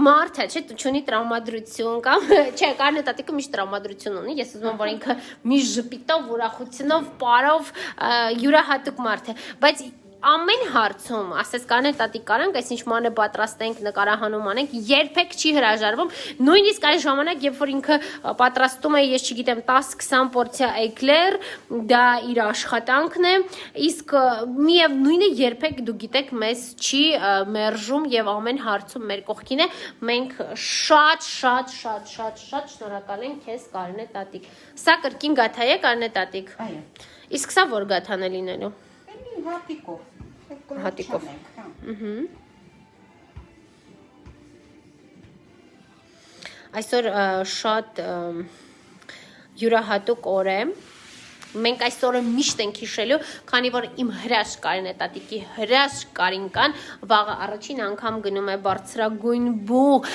մարդ է, չէ, չունի տրամադրություն կամ չէ, Կարինե տատիկը միշտ տրամադրություն ունի, ես ուզում եմ, որ ինքը միշտ ժպիտով, ուրախությունով, պարով յուրահատուկ մարդ է, բայց ամեն հարցում, ասես Կարինե տատիկ կարանք, այս ինչ մանե պատրաստենք, նկարահանում անենք, երբեք չի հրաժարվում, նույնիսկ այն ժամանակ, երբ որ ինքը պատրաստում է, ես չգիտեմ, 10-20 պորցիա էկլեր, դա իր աշխատանքն է, իսկ միևնույնը երբեք դու գիտեք մեզ չի մերժում եւ ամեն հարցում մեր կողքին է, մենք շատ շնորհակալ ենք քեզ Կարինե տատիկ։ Սա կրկին գաթա է Կարինե տատիկ։ Այո։ Իսկ սա որ գաթան է լինելու։ Հատիկով։ Հատիկով։ Այսօր շատ յուրահատուկ օր է։ Մենք այս օրը միշտ ենք հիշելու, քանի որ իմ հրաշք Կարինե տատիկի հրաշք Կարինկան վաղը առաջին անգամ գնում է բարձրագույն բուղ,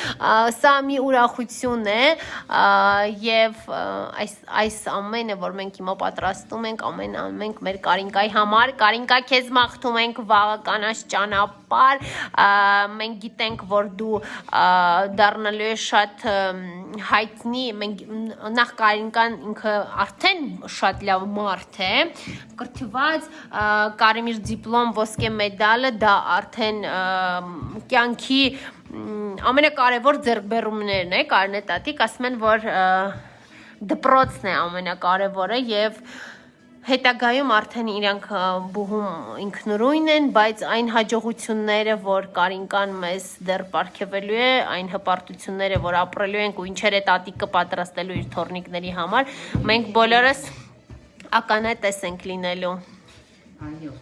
սա մի ուրախություն է եւ այս ամենը, որ մենք հիմա պատրաստում ենք, ամենք մեր Կարինկայի համար, Կարինկա քեզ մաղթում ենք վաղը կանաչ ճանապարհ, մենք գիտենք, որ դու դառնալու ես շատ հայտնի, մենք նախ Կարինկան ինքը արդեն շատ լավ մարդ է, կրթված, կարմիր դիպլոմ, ոսկե մեդալը, դա արդեն կյանքի ամենակարևոր ձեռքբերումներն է, Կարինե տատիկ, ասում են, որ դպրոցն է ամենակարևորը եւ հետագայում արդեն իրանք բուհում ինքնուրույն են, բայց այն հաջողությունները, որ Կարինկան մեզ դեռ պարգևելու է, այն հպարտությունները, որ ապրելու ենք ու ինչեր է տատիկը պատրաստելու իր թորնիկների համար, մենք բոլորս ականատես ենք լինելու։ Այո։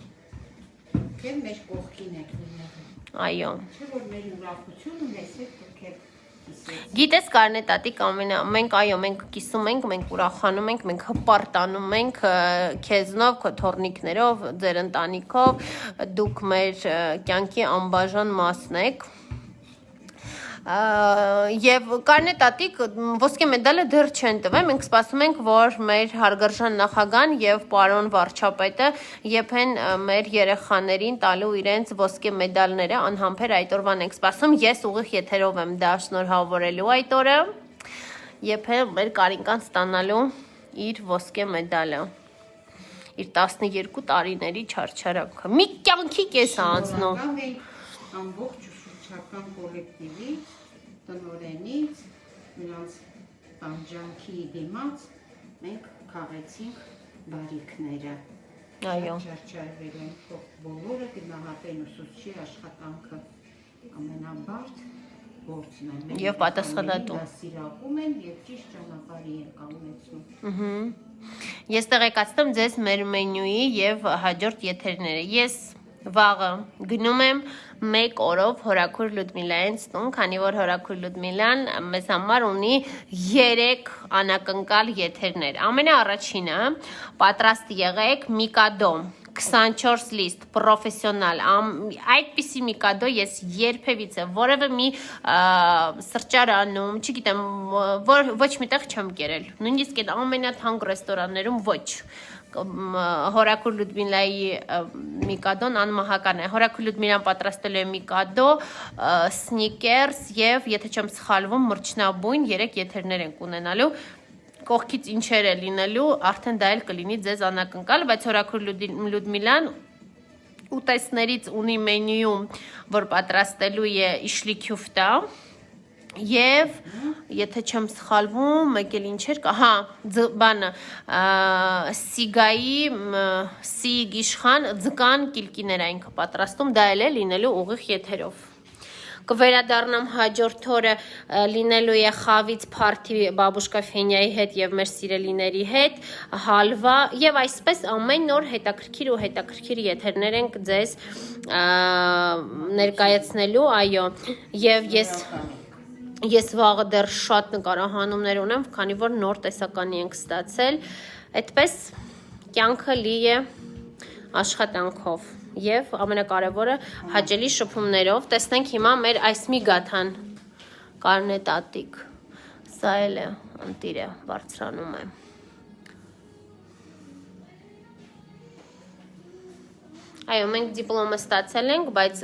Քեզ մեր կողքին եք լինելու։ Այո։ Չէ՞ որ մեր ուրախությունը մեզ հետ դուք Գիտես Կարինե տատիկ մենք այո, մենք կիսում ենք, մենք ուրախանում ենք, մենք հպարտանում ենք քեզնով, քո թորնիկներով, ձեր ընտանիքով, դուք մեր կյանքի անբաժան մասն եք։ Եվ Կարինե տատիկ ոսկե մեդալը դեռ չեն տվել, մենք սպասում ենք, որ մեր հարգարժան նախագահան եւ պարոն վարչապետը եփեն մեր երեխաներին տալու իրենց ոսկե մեդալները, անհամբեր այդ օրվան ենք սպասում, ես ուղիղ եթերով եմ դա շնորհավորելու այդ օրը, եփեն մեր Կարինկան ստանալու իր ոսկե մեդալը, իր 12 տարիների չարչարանքը, մի կյանքի կես է անցնում։ Ամբողջ ուսուցչական կոլեկտիվի տնօրենից, նրանց տանջանքի դիմաց մենք քաղեցինք բարիքները։ Այո։ Չարչարվել են բոլորը գնահատեն ուսուցչի աշխատանքը ամենաբարդ գործն է։ Եվ պատասխանատու։ Սիրակում են եւ ճիշտ ճանապարհի են կանգնեցնում։ Ես տեղեկացնում ձեզ մեր մենյուի եւ հաջորդ եթերները։ Ես Վաղը գնում եմ 1 օրով Հորաքուր Լյուդմիլայից տուն, քանի որ Հորաքուր Լյուդմիլան մեզ համար ունի 3 անակնկալ եթերներ։ Ամենաառաջինը պատրաստ եղեք Միկադո 24 լիստ պրոֆեսիոնալ այդպիսի Միկադո ես երբևիցե որևէ մի սրճարանում, չգիտեմ, ոչ միտեղ չեմ կերել։ Նույնիսկ այդ ամենաթանկ ռեստորաններում ոչ։ Հորաքուր Լյուդմիլայի Միկադոն անմահական է։ Հորաքուր Լյուդմիլան պատրաստել է Միկադո, սնիկերս եւ եթե չեմ սխալվում մրջնաբույն 3 եթերներ են ունենալու։ Կողքից ինչեր է լինելու, արդեն դա էլ կլինի ձեզ անակնկալ, բայց Հորաքուր Լյուդմիլան ուտեսներից ունի մենյուում, որ պատրաստելու է իշլի քյուֆտա եւ եթե չեմ սխալվում, մեկ էլ ինչեր կա, հա, բանը սիգայի սիգ իշխան ձկան կիլկիներ է ինքը պատրաստում, դա էլ է լինելու ուղիղ եթերով։ Կվերադառնամ հաջորդ օրը լինելու է խավից փարթի բաբուշկա Ֆենյայի հետ եւ մեր սիրելիների հետ, հալվա եւ այսպես ամեն օր հետաքրքիր եթերներ ենք ձեզ ներկայացնելու, այո, եւ ես վաղը դեռ շատ նկարահանումներ ունեմ, քանի որ նոր տեսականի ենք ստացել, այդպես կյանքը լի է աշխատանքով եւ ամենակարևորը հաճելի շփումներով։ Տեսնենք հիմա մեր այս մի գաթան կարնե տատիկ, սա էլ է ընտիրը բարձրանում է։ Այո, մենք դիպլոմը ստացել ենք, բայց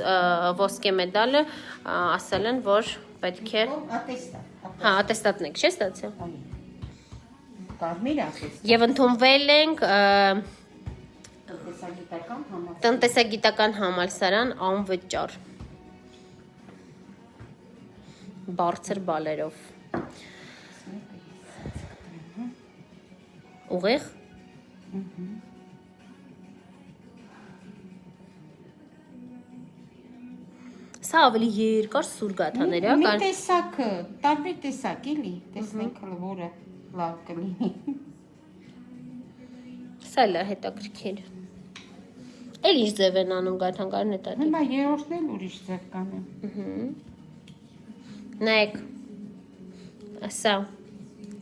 ոսկե մեդալը ասել են, որ պետք է հա, ատեստատն եք, չէ՞ ստացել։ Կարմիր ատեստատ։ Եվ ընդունվել ենք տնտեսագիտական համալսարան անվճար։ Բարձր բալերով։ Ուղիղ։ Սա ավելի երկար սուր գաթաներ է, մի տեսակը, տարբեր տեսակ էլի, տեսնենք որը լավ կլինի։ Սա էլ է հետաքրքիր։ Էլ ինչ ձև են անում գաթան կարնե տատիկ։ Հիմա երրորդն էլ ուրիշ ձև կանեմ։ Նայեք, սա,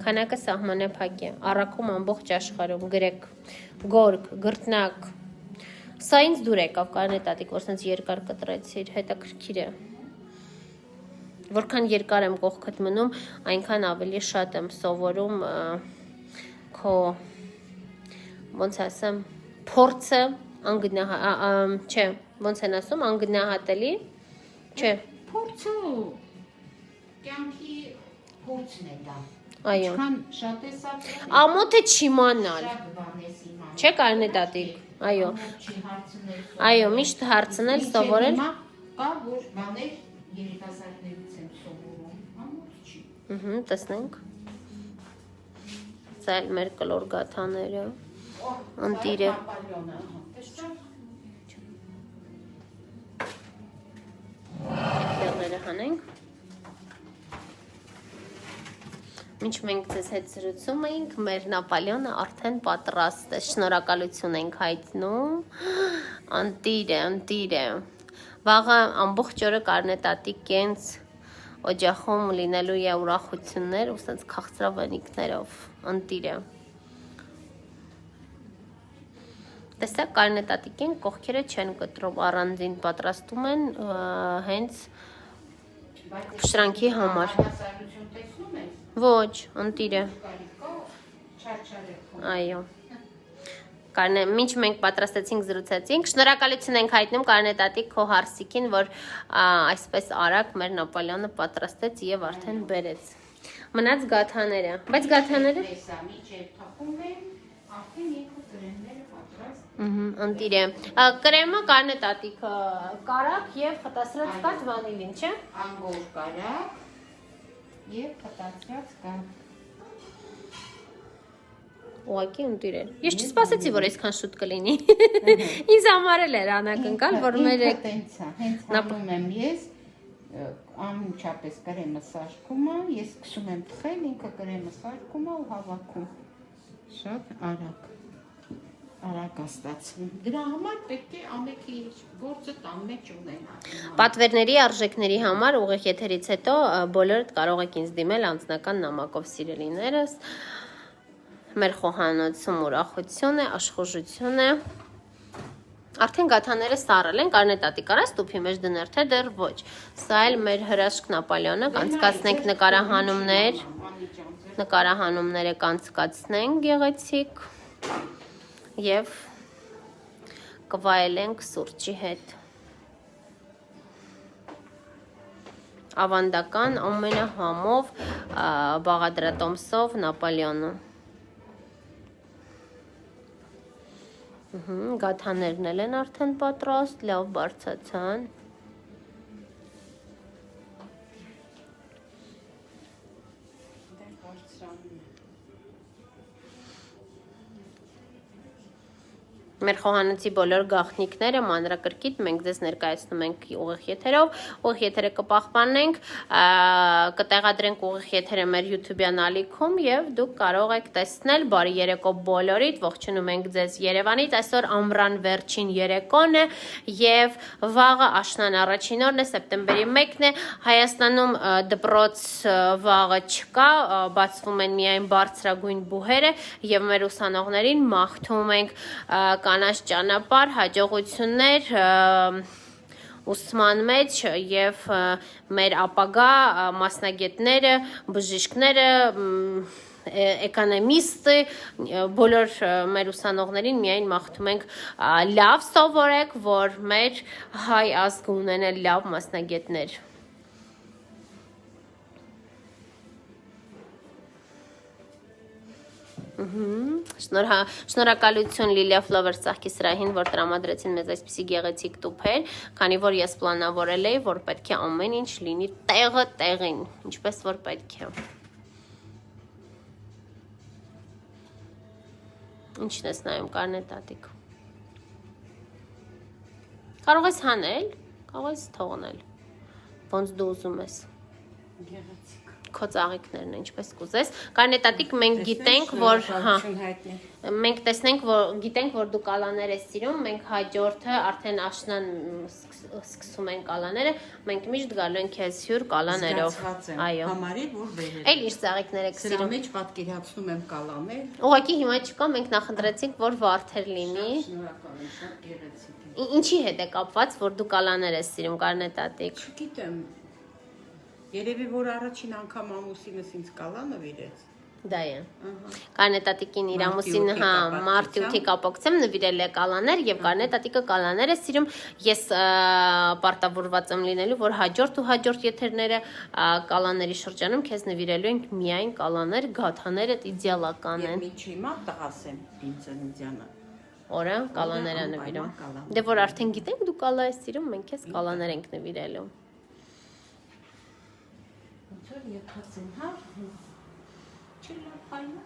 քանակը սահմանափակ է, առաքում ամբողջ աշխարհում, գրեք, գորգ, գրտնակ, սա ինձ դուր եկավ կարնե տատիկ, որ սենց երկար կտրեցիր, հետաքրքիր է։ Որքան երկար եմ կողքդ մնում, այնքան ավելի շատ եմ սովորում քո, ոնց ասեմ, փորձը չէ, ոնց են ասում, անգնահատելի, չէ։ Փորձը կյանքի փորձն է դա։ Այո։ Ինչքան շատ ես ապրել։ Ամոթը չիմանալ։ Շատ բան ես իմանալ։ Չէ՞ կարնե տատիկ։ Այո։ Չի հարցնել։ Այո, միշտ հարցնել, սովորել։ Հիմա կա որ բաներ երիտասարդներից են սովորում, ամոթ չի։ Տեսնենք։ Սա էլ մեր կլոր գաթաները։ Ընտիրը։ Դերները հանենք։ Մինչ մենք ձեզ հետ զրուցում էինք, մեր Նապոլեոնը արդեն պատրաստ է, շնորհակալություն ենք հայտնում, ընտիրը, վաղը ամբողջ օրը կարնե տատիկ ինձ օջախում լինելու է ուրախություններ ու սենց քաղցրավենիքներով, ընտիրը։ Տեսակ կարնե տատիկին կողքերը չեն կտրում, առանձին պատրաստում են հենց փշրանքի համար։ Ոչ, ընտիրը։ Այո։ Կարնե, մինչ մենք պատրաստեցինք, զրուցեցինք, շնորհակալություն ենք հայտնում կարնե տատիկ քո հարսիկին, որ այսպես արագ մեր Նապոլեոնը պատրաստեց եւ արդեն բերեց։ Մնաց գաթաները, բայց գաթաները ընտիրը։ Կրեմը կարնե տատիկ կարակ եւ խտասրած կաթ վանիլին, չէ՞։ Անգոր կարակ եւ խտացած կաթ։ Ուղղակի ընտիրը։ Ես չսպասեցի, որ այսքան շուտ կլինի։ Ինձ համար էլ էր անակնկալ, որ մեր հենց հանում եմ ես անմիջապես կրեմը սարքում է, ես սկսում եմ թխել, ինքը կրեմը սարքում է ու հավաքում։ Շատ արագ։ արագ է ստացվում։ Դրա համար պետք է ամենքի գործը տան մեջ ունենալ։ Պատվերների արժեքների համար ուղիղ եթերից հետո բոլորդ կարող եք ինձ դիմել անձնական նամակով սիրելիներս։ Մեր խոհանոցում ուրախություն է, աշխուժություն է։ Արդեն գաթաները սառել են, Կարնե տատի կարաս տուփի մեջ դներ, թե դեռ ոչ։ Սա էլ մեր հրաշք Նապոլեոնը, կանցկացնենք նկարահանումներ։ Նկարահանումները կանցկացնենք գեղեցիկ եւ կվայելենք սուրճի հետ։ Ավանդական ամենահամով բաղադրատոմսով Նապոլեոնը։ Գաթաներն էլ են արդեն պատրաստ, լավ բարձացան։ Մեր խոհանոցի բոլոր գաղտնիքները մանրակրկիտ մենք ձեզ ներկայացնում ենք ուղիղ եթերով, ուղիղ եթերը կպահպանենք, կտեղադրենք ուղիղ եթերը մեր YouTube-յան ալիքում եւ դուք կարող եք տեսնել։ Բարի երեկո բոլորիդ, ողջունում ենք ձեզ Երևանից։ Այսօր ամռան վերջին երեկոն է եւ վաղը աշնան առաջին օրն է, սեպտեմբերի 1-ն է։ Հայաստանում դպրոց վաղը չկա, բացվում են միայն բարձրագույն բուհերը եւ մեր ուսանողներին մաղթում ենք կանաչ ճանապարհ, հաջողություններ ուսման մեջ եւ մեր ապագա մասնագետները, բժիշկները, էկոնոմիստը, բոլոր մեր ուսանողներին միայն մաղթում ենք լավ սովորեք, որ մեր հայ ազգը ունենա լավ մասնագետներ։ Շնորհակալություն Լիլիա Ֆլովեր ծաղկի սրահին, որ տրամադրեցին մեզ այսպիսի գեղեցիկ տուփեր, քանի որ ես պլանավորել էի, որ պետք է ամեն ինչ լինի տեղը տեղին, ինչպես որ պետք է։ Ինչն ես նայում, Կարնե տատիկ։ Կարող ես հանել, կարող ես թողնել, ոնց դու ուզում ես։ Գեղեցիկ։ Քո ծաղիկներն ինչպես կուզես։ Կարնե տատիկ մենք գիտենք, որ մենք տեսնենք, որ գիտենք, որ դու կալաներ ես սիրում, մենք հաջորդը արդեն աշնան սկսում են կալաները, մենք միշտ գալու ենք քեզ հյուր կալաներով։ Այո։ Համարի որ վերել։ Էլ իր ծաղիկներ եք Սրա սիրում։ մեջ պատկերացնում եմ կալաներ։ Ուղղակի հիմա չկա, մենք նախընտրեցինք, որ վարդեր լինի։ Շնորհակալ եմ, շատ գեղեցիկ է։ Ինչի հետ է կապված, որ դու կալաներ ես սիրում, Կարնե տատիկ։ Չգիտեմ։ Երևի որ առաջին անգամ ամուսինս ինձ կալան նվիրեց։ Դա է։ Կարնե տատիկին իր ամուսինը, հա, մարտի 8-ի կապակցությամբ նվիրել է կալաներ եւ Կարնե տատիկը կալաներ է սիրում։ Ես պարտավորված եմ լինելու, որ հաջորդ ու հաջորդ եթերները կալաների շրջանում քեզ նվիրելու ենք միայն կալաներ, գաթաները իդեալական են։ Եվ ինչ հիմա տղաս եմ իմ ծննդյանը։ Օրը կալաներ է նվիրում։ Դե որ արդեն գիտենք դու կալա ես սիրում, մենք քեզ կալաներ ենք նվիրելու։ Եթացին, հա, չլապայնա։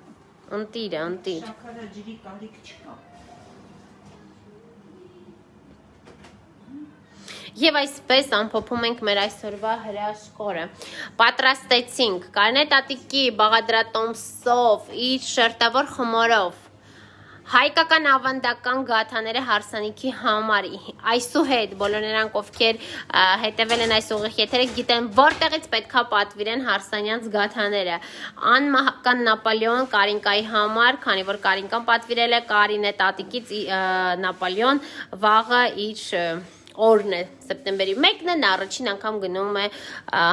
Ընտիր է, ընտիր։ Շաքարը ջրի կարիք չկա։ Եվ այսպես ամփոփում ենք մեր այսօրվա հրաշքորը։ Պատրաստեցինք Կարնե տատիկի բաղադրատոմսով, իր շերտավոր խմորով, հայկական ավանդական գաթաները հարսանիքի համար, այսուհետ բոլոր նրանք, ովքեր հետևել են այս ուղիղ եթերը, գիտեն որտեղից պետքա պատվիրեն հարսանյանց գաթաները։ Անմահական Նապոլեոն Կարինկայի համար, քանի որ Կարինկան պատվիրել է Կարինե տատիկից Նապոլեոն, վաղը իր օրն է, սեպտեմբերի 1-ն է, նա առաջին անգամ գնում է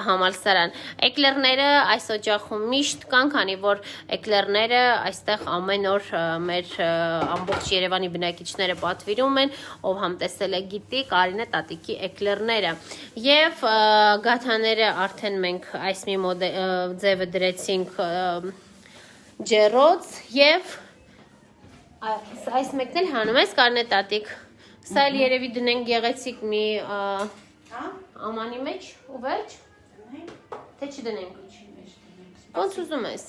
համալսարան։ Էկլերները այս օջախում միշտ կան, քանի որ էկլերները այստեղ ամեն օր մեր ամբողջ Երևանի բնակիչները պատվիրում են, ով համտեսել է գիտի Կարինե տատիկի էկլերները։ Եվ գաթաները արդեն մենք այս մի ձևը դրեցինք ջեռոց եւ այս մեկն էլ հանում ես Կարինե տատիկ։ Սա էլ երևի դնենք գեղեցիկ մի ամանի մեջ ու վերջ, թե չդնենք, ոնց ուզում ես։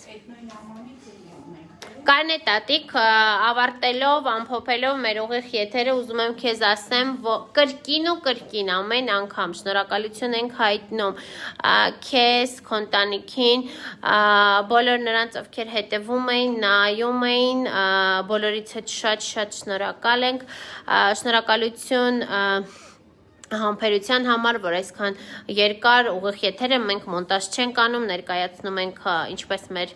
Կարնե տատիկ ավարտելով, ամփոփելով մեր ուղիղ եթերը ուզում եմ քեզ ասեմ, կրկին ու կրկին ամեն անգամ շնորհակալություն ենք հայտնում քեզ, քո ընտանիքին, բոլոր նրանց, ովքեր հետևում էին, նայում էին, բոլորից հետ շատ շնորհակալ ենք, շնորհակալություն համբերության համար, որ այսքան երկար ուղիղ եթերը մենք մոնտաժ չենք անում, ներկայացնում ենք ինչպես մեր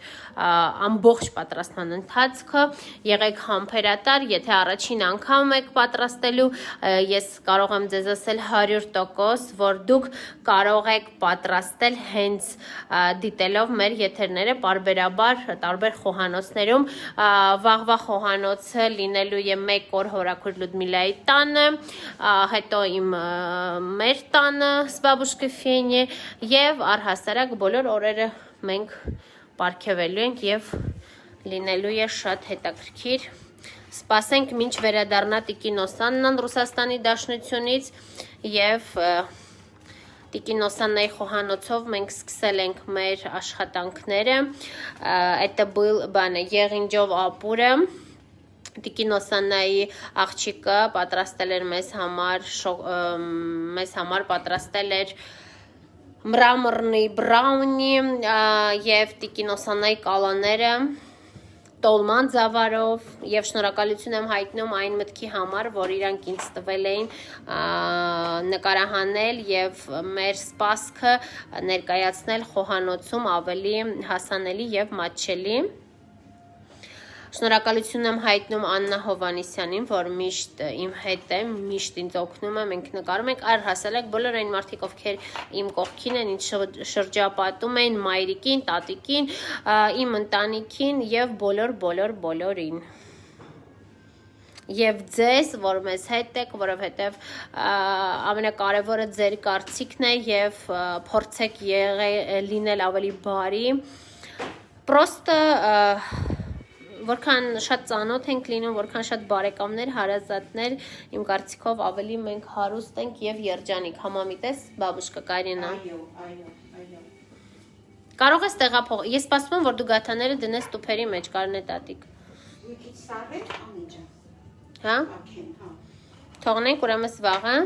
ամբողջ պատրաստման ընթացքը, եղեք համբերատար, եթե առաջին անգամ եք պատրաստելու, ես կարող եմ ձեզ ասել 100%, որ դուք կարող եք պատրաստել հենց դիտելով մեր եթերները պարբերաբար տարբեր խոհանոցներում, վաղվա խոհանոցը լինելու է 1 օր Հորաքուր Լյուդմիլայի տանը, հետո իմ մեր տանը Սբաբուշկի ֆենյե եւ առհասարակ բոլոր օրերը մենք պարգևելու ենք եւ լինելու է շատ հետաքրքիր։ Սպասենք մինչ վերադառնա Տիկին Օսաննան Ռուսաստանի Դաշնությունից եւ Տիկին Օսաննայի խոհանոցով մենք սկսել ենք մեր աշխատանքները։ Это был եղինջով ապուրը Տիկին Օսաննայի աղջիկը պատրաստել էր մեզ համար պատրաստել էր մրամռնի բրաունի եւ Տիկին Օսաննայի կալաները տոլման ձավարով եւ շնորհակալություն եմ հայտնում այն մտքի համար, որ իրանք ինձ տվել էին նկարահանել եւ մեր սպասքը ներկայացնել խոհանոցում ավելի հասանելի եւ մատչելի։ Շնորհակալություն եմ հայտնում Աննա Հովանիսյանին, որ միշտ իմ հետ է, միշտ ինձ օգնում է, մենք նկարում ենք, առհասարակ բոլոր այն մարդիկ, ովքեր իմ կողքին են, ինձ շրջապատում են, մայրիկին, տատիկին, իմ ընտանիքին եւ բոլորին։ Եվ ձեզ, որ մեզ հետ եք, որովհետև ամենակարևորը ձեր կարծիքն է եւ փորձեք լինել ավելի բարի։ Պրոստը որքան շատ ծանոթ ենք լինում, որքան շատ բարեկամներ, հարազատներ, իմ կարծիքով ավելի մենք հարուստ ենք եւ երջանիկ։ Համամիտ ես, բաբուշկա Կարինա։ Այո։ Կարող ես տեղափոխ։ Ես սպասում եմ, որ դու գաթաները դնես տուփերի մեջ, Կարնե տատիկ։ Մի քիչ սարեր, ամիջա։ Հա։ Թողնենք ուրեմն վաղը։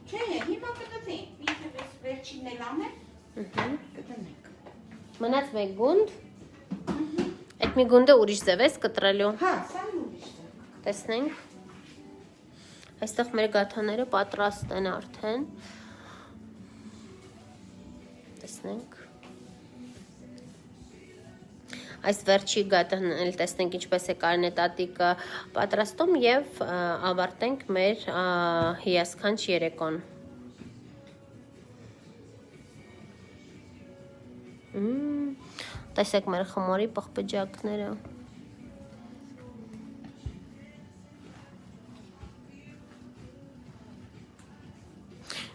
Չէ, հիմա կդնենք։ Մինչև վերջինն էլ անենք։ Կդնենք։ Մնաց մեկ գունդ։ Այդ մի գունդը ուրիշ ձև ես կտրելու։ Հա, սա ուրիշ ձև։ Տեսնենք։ Այստեղ մեր գաթաները պատրաստ են արդեն։ Տեսնենք։ Այս վերջի գաթան էլ տեսնենք ինչպես է Կարնե տատիկը պատրաստում եւ ավարտենք մեր հիասքանչ երեկոն։ Տեսեք մեր խմորի պղպջակները։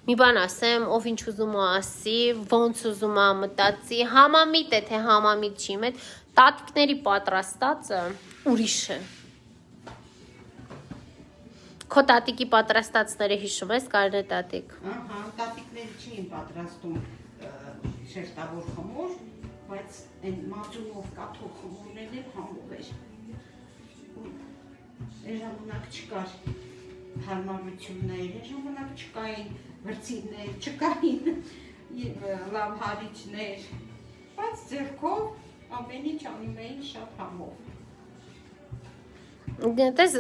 Մի բան ասեմ, ով ինչ ուզում է ասի, ոնց ուզում է մտածի, համամիտ է, թե համամիտ չի, մեծ տատիկների պատրաստածը ուրիշ է։ Քո տատիկի պատրաստածները հիշում ես, Կարնե տատիկ։ Ահա, տատիկները չէին պատրաստում շերտավոր խմոր, բայց այն մածունով կաթող խմորներն էլ համով էր։ Էր ժամանակ չկար հարմարություններ, էր ժամանակ չկային վրձիններ, չկային լավ հարիճներ, բայց ձեռքով ամեն ինչ անում էին շատ համով։ Դες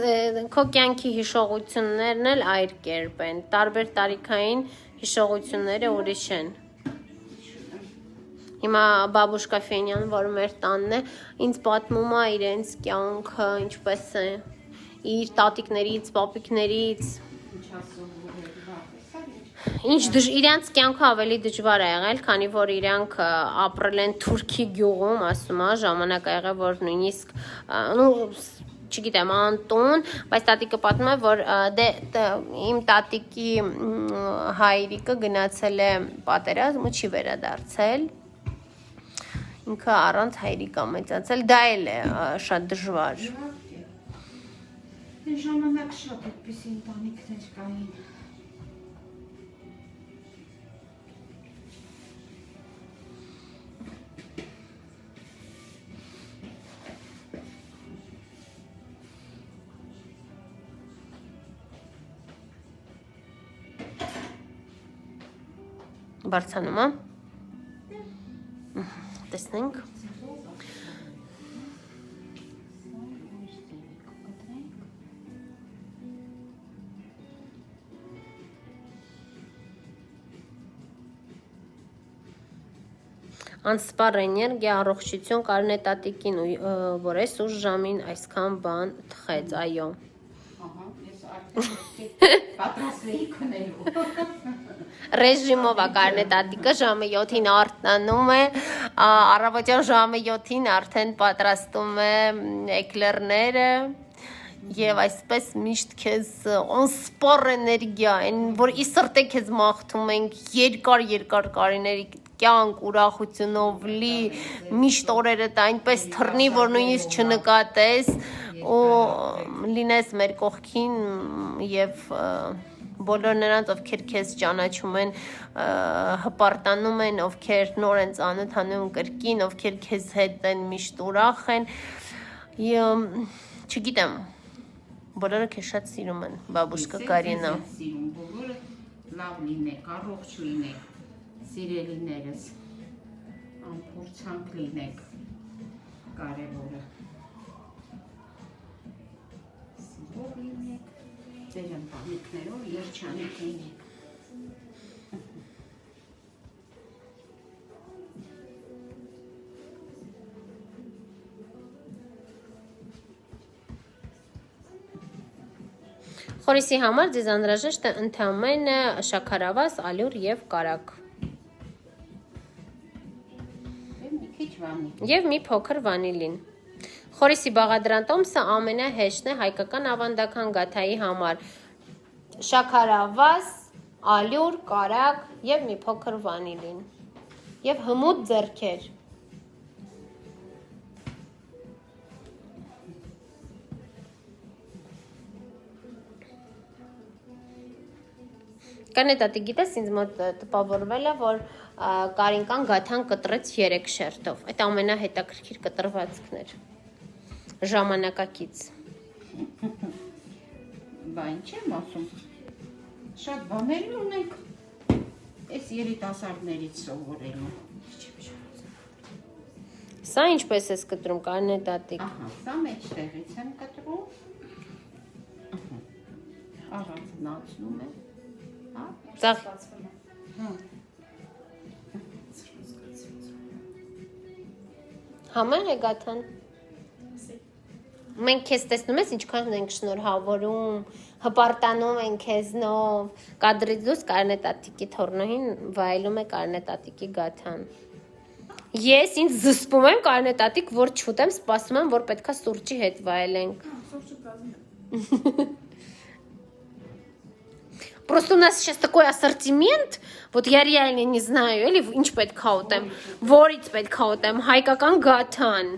քո կյանքի հիշողություններն էլ այլ կերպ են, տարբեր տարիքային հիշողությունները ուրիշ են։ Հիմա բաբուշկա Ֆենյան, որ մեր տանն է, ինձ պատմում է իրենց կյանքը, ինչպես է, իր տատիկներից, պապիկներից։ Իրանց կյանքը ավելի դժվար է եղել, քանի որ իրանք ապրել են Թուրքի գյուղում, ասում է, ժամանակ ա եղել, որ նույնիսկ չգիտեմ, անտուն, բայց տատիկը պատմում է, որ իմ տատիկի հայրիկը գնացել է պատերազմ ու չի վերադարձել։ Ինքը առանց հայրիկա մեծացել, դա էլ է շատ դժվար։ Ժամանակ շատ այդպես ընտանիքներ կային։ Բարձանում, հա։ Տեսնենք։ Անսպառ էներգիա, առողջություն կարնետատիկին, որ այս ուշ ժամին այսքան բան թխեց, այո։ Ահա, ես արդեն պատրաստվեի քնելու։ Ռեժիմով է կարնետատիկը, ժամը 7-ին արտանում է, առավոտյան ժամը 7-ին արդեն պատրաստում է էկլերները եւ այսպես միշտ քեզ անսպառ էներգիա, այն որ ի սրտե քեզ մաղթում ենք երկար կարիների կյանք, ուրախությունով լի, միշտ օրերդ այնպես թռնի, որ նույնիսկ չնկատես ու լինես մեր կողքին եւ բոլոր նրանց, ովքեր քեզ ճանաչում են, հպարտանում են, ովքեր նոր են ծանոթանում կրկին, ովքեր քեզ հետ են միշտ ուրախ են, չգիտեմ, բոլորը քեզ շատ սիրում են, բաբուշկա Կարինա։ Սիրում, բոլորը լավ լինեք, առողջ լինեք, սիրելիներս, ամփոփանք լինեք, կարևորը։ Սիրով լինեք, ձեր ընտանիքներով երջանիկ լինեք։ Խորիսի համար ձեզ անհրաժեշտ է ընդամենը շաքարավազ, ալյուր եւ կարակ։ Եվ մի փոքր վանիլին։ Խորիսի բաղադրան տոմսը ամենահեշտն է հայկական ավանդական գաթայի համար։ Շաքարավազ, ալյուր, կարակ եւ մի փոքր վանիլին։ Եվ հմուտ ձեռքեր։ Կանետատի գիտես, ինձ մոտ տպավորվել է, որ Կարինկան գաթան կտրեց 3 շերտով։ Այդ ամենահետաքրքիր կտրվածքն էր։ Ժամանակակից։ Բա ինչ եմ ասում։ Շատ բաներ ունենք այս երիտասարդներից սովորելու։ Սա ինչպես ես կտրում, կանետատիկ։ Ահա, սա մեջտեղից եմ կտրում։ Առանձնացնում եմ։ Ծաղ։ Համեղ է գաթան։ Մենք քեզ տեսնում ես ինչքան ենք շնորհավորում, հպարտանում ենք քեզնով։ Կադրից դուրս կարնետատիկի թորնոհին վայելում է կարնետատիկի գաթան։ Ես ինձ զսպում եմ կարնետատիկ, որ չուտեմ, սպասում եմ, որ պետքա սուրճի հետ վայելենք։ Просто у нас сейчас такой ассортимент, вот я реально не знаю, էլի ինչ պետք է ուտեմ, որից պետք է ուտեմ, հայկական գաթան,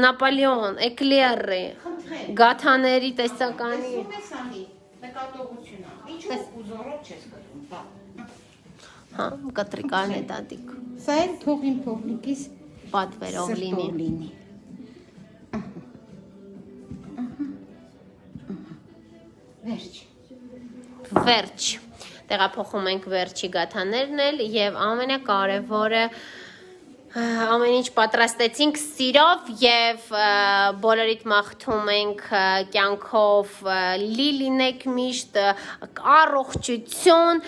Նապոլեոն, էկլերը, գաթաների տեսականի։ Տեսնում ես անի, նկատողություն ա, ինչու ուզորով չես կտրում, բա։ Հա, կտրի կարնետատիկ, Սա էլ թող իմ փողնիկիս պատվերով լինի։ Վերջ։ Վերջ, տեղափոխում ենք վերջի գաթաներն էլ և ամենակարևորը ամեն ինչ պատրաստեցինք սիրով և բոլորիդ մաղթում ենք կյանքով լի լինեք միշտ, առողջություն,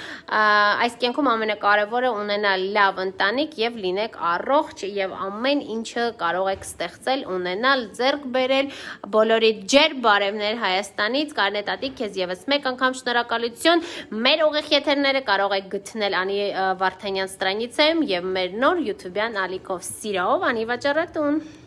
այս կյանքում ամենակարևորը ունենալ լավ ընտանիք և լինեք առողջ և ամեն ինչը կարող եք ստեղծել, ունենալ, ձեռք բերել, բոլորիդ ջեր բարևներ Հայաստանից, Կարնետատիկ, քեզ ևս մեկ անգամ շնորհակալություն, մեր ուղիղ եթերները կարող եք գտնել Անի Վարդանյան ստրանիցայում և մեր նոր YouTube-յան ալիքով սիրով Անի Վաճառատուն։